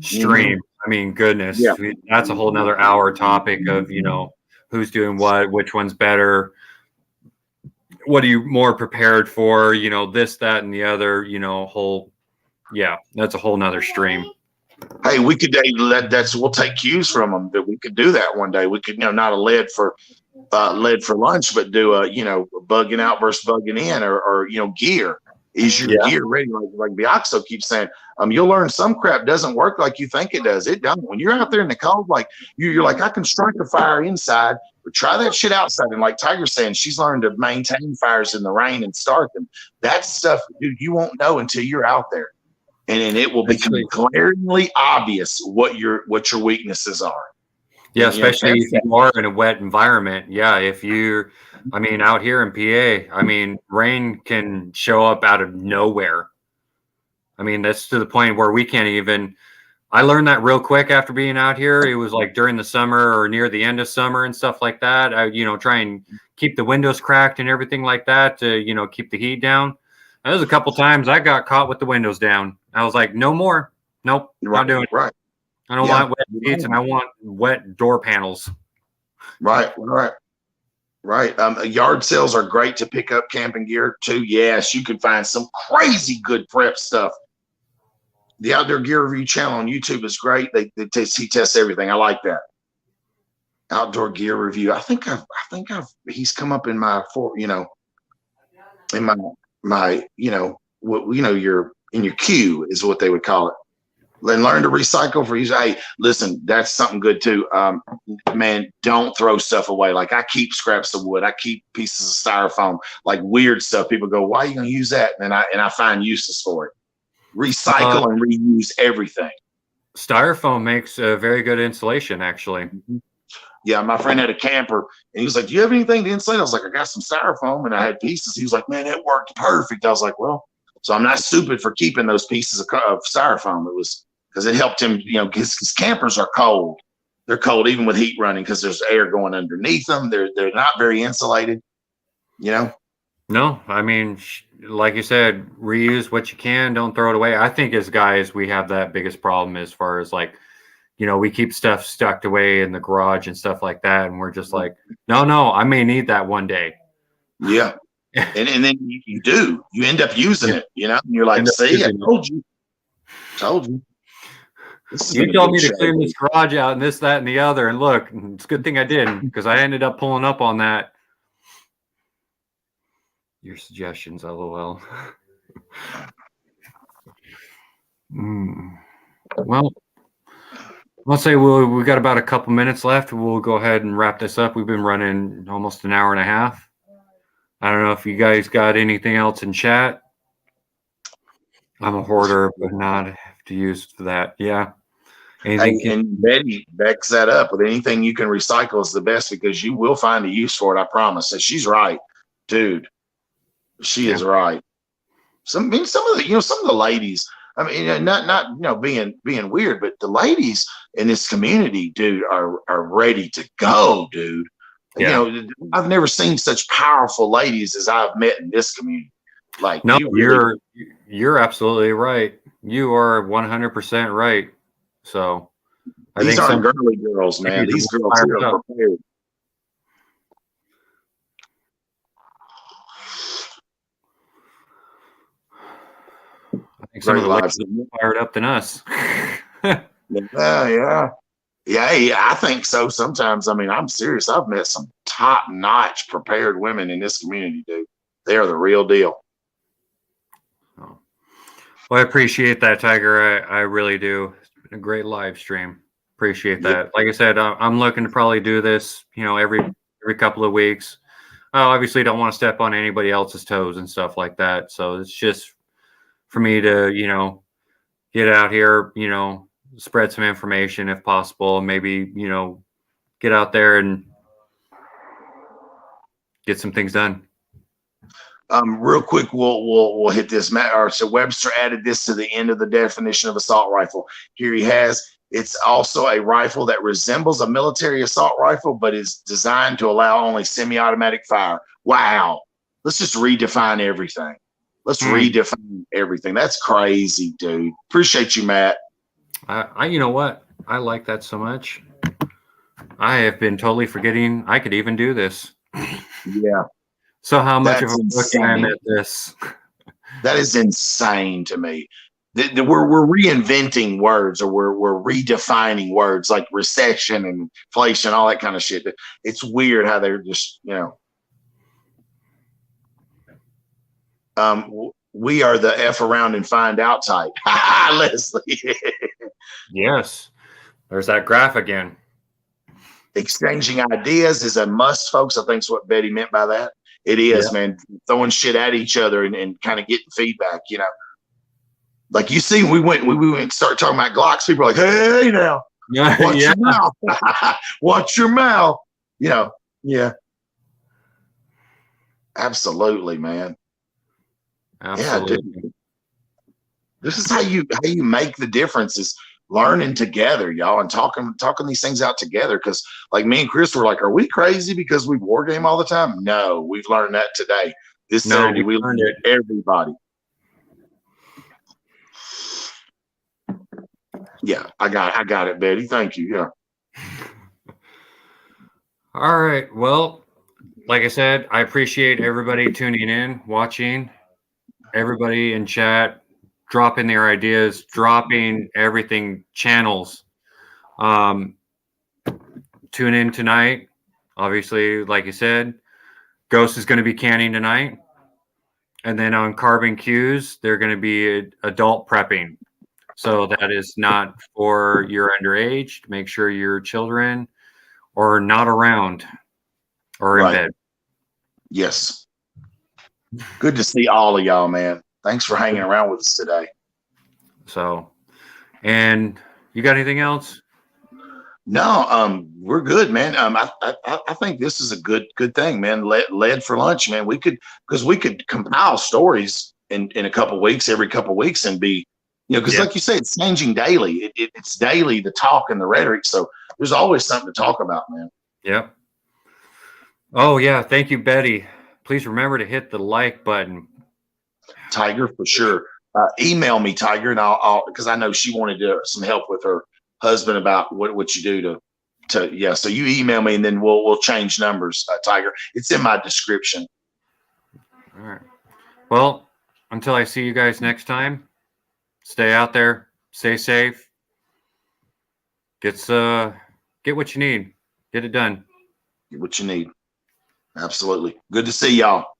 stream. I mean, goodness, that's a whole nother hour topic of who's doing what, which one's better. What are you more prepared for? This, that, and the other. Whole. Yeah, that's a whole nother stream. Hey, we could we'll take cues from them. That we could do that one day. We could not a lead for lunch, but do a bugging out versus bugging in, or gear. Is your gear ready? Like Biaxo keeps saying, you'll learn some crap doesn't work like you think it does. It doesn't. When you're out there in the cold, like you're like, I can strike a fire inside, but try that shit outside. And like Tiger's saying, she's learned to maintain fires in the rain and start them. That stuff, dude, you won't know until you're out there. And then it will become glaringly obvious what your weaknesses are. Yeah, especially if you are in a wet environment. Yeah, out here in PA, rain can show up out of nowhere. That's to the point where we can't even. I learned that real quick after being out here. It was like during the summer or near the end of summer and stuff like that. I, try and keep the windows cracked and everything like that to, keep the heat down. There was a couple times I got caught with the windows down. I was like, no more. Nope, not doing it. Right. I don't want wet seats and I want wet door panels. Right. Yard sales are great to pick up camping gear too. Yes, you can find some crazy good prep stuff. The Outdoor Gear Review channel on YouTube is great. He tests everything. I like that. Outdoor Gear Review. I think he's come up in my your queue is what they would call it. And learn to recycle for you. Hey, listen, that's something good too. Man, don't throw stuff away. Like I keep scraps of wood. I keep pieces of styrofoam, like weird stuff. People go, why are you going to use that? And I find uses for it. Recycle and reuse everything. Styrofoam makes a very good insulation, actually. Yeah, my friend had a camper, and he was like, do you have anything to insulate? I was like, I got some styrofoam, and I had pieces. He was like, man, that worked perfect. I was like, well, so I'm not stupid for keeping those pieces of styrofoam. It was because it helped him, his campers are cold. They're cold even with heat running because there's air going underneath them. They're not very insulated, No, like you said, reuse what you can. Don't throw it away. I think as guys, we have that biggest problem as far as like, we keep stuff stuck away in the garage and stuff like that. And we're just like, no, I may need that one day. Yeah. and then you end up using it, and you're like, see, I told you. You told me to clean this garage out and this, that, and the other. And look, it's a good thing I didn't because I ended up pulling up on that. Your suggestions, LOL. Well, let's say we got about a couple minutes left. We'll go ahead and wrap this up. We've been running almost an hour and a half. I don't know if you guys got anything else in chat. I'm a hoarder, but not have to use for that. Yeah. And Betty backs that up with anything you can recycle is the best because you will find a use for it. I promise. And she's right, dude. She is right. Some of the ladies. Not being weird, but the ladies in this community, dude, are ready to go, dude. Yeah. I've never seen such powerful ladies as I've met in this community. Like, no, you're absolutely right. You are 100% right. So these aren't girly girls, man. These girls here are prepared. I think some of the ladies are more fired up than us. Yeah. I think so. Sometimes, I'm serious. I've met some top-notch prepared women in this community, dude. They are the real deal. Well, I appreciate that, Tiger. I really do. It's been a great live stream. Appreciate Yeah. that. Like I said, I'm looking to probably do this, every couple of weeks. I obviously don't want to step on anybody else's toes and stuff like that. So it's just for me to, get out here, spread some information if possible, maybe, get out there and get some things done. Real quick, we'll hit this. So Webster added this to the end of the definition of assault rifle. Here he has. It's also a rifle that resembles a military assault rifle, but is designed to allow only semi-automatic fire. Wow. Let's just redefine everything. Let's redefine everything. That's crazy, dude. Appreciate you, Matt. You know what? I like that so much. I have been totally forgetting I could even do this. Yeah. So how much That's of a book I am insane. at this? That is insane to me. We're reinventing words, or we're redefining words like recession and inflation, all that kind of shit. It's weird how they're just, we are the F around and find out type. Leslie. Yes. There's that graph again. Exchanging ideas is a must, folks. I think that's what Betty meant by that. It is, man. Throwing shit at each other and kind of getting feedback, Like you see, we went and started talking about Glocks. People are like, hey now, watch your mouth. Watch your mouth. Yeah. Absolutely, man. Absolutely. Yeah, dude. This is how you make the difference, is learning together, y'all, and talking these things out together. Because like me and Chris were like, are we crazy because we war game all the time? No, we've learned that today. This Saturday we learned it. Everybody. Yeah, I got it, Betty. Thank you. Yeah. All right. Well, like I said, I appreciate everybody tuning in, watching, everybody in chat, dropping their ideas, dropping everything, channels. Tune in tonight. Obviously, like you said, Ghost is going to be canning tonight. And then on Carbon Cues, they're going to be adult prepping. So that is not for your underage. Make sure your children are not around or in bed. Yes. Good to see all of y'all, man. Thanks for hanging around with us today. So, and you got anything else? No, we're good, man. I think this is a good thing, man. Led for lunch, man. We could compile stories in a couple weeks, every couple weeks, and be, because like you say, it's changing daily. It's daily, the talk and the rhetoric. So there's always something to talk about, man. Yep. Oh yeah, thank you, Betty. Please remember to hit the like button. Tiger, for sure. Email me, Tiger, and I'll because I know she wanted some help with her husband about what you do to so you email me and then we'll change numbers, Tiger. It's in my description. All right. Well, until I see you guys next time, stay out there, stay safe. Get what you need. Get it done. Get what you need. Absolutely. Good to see y'all.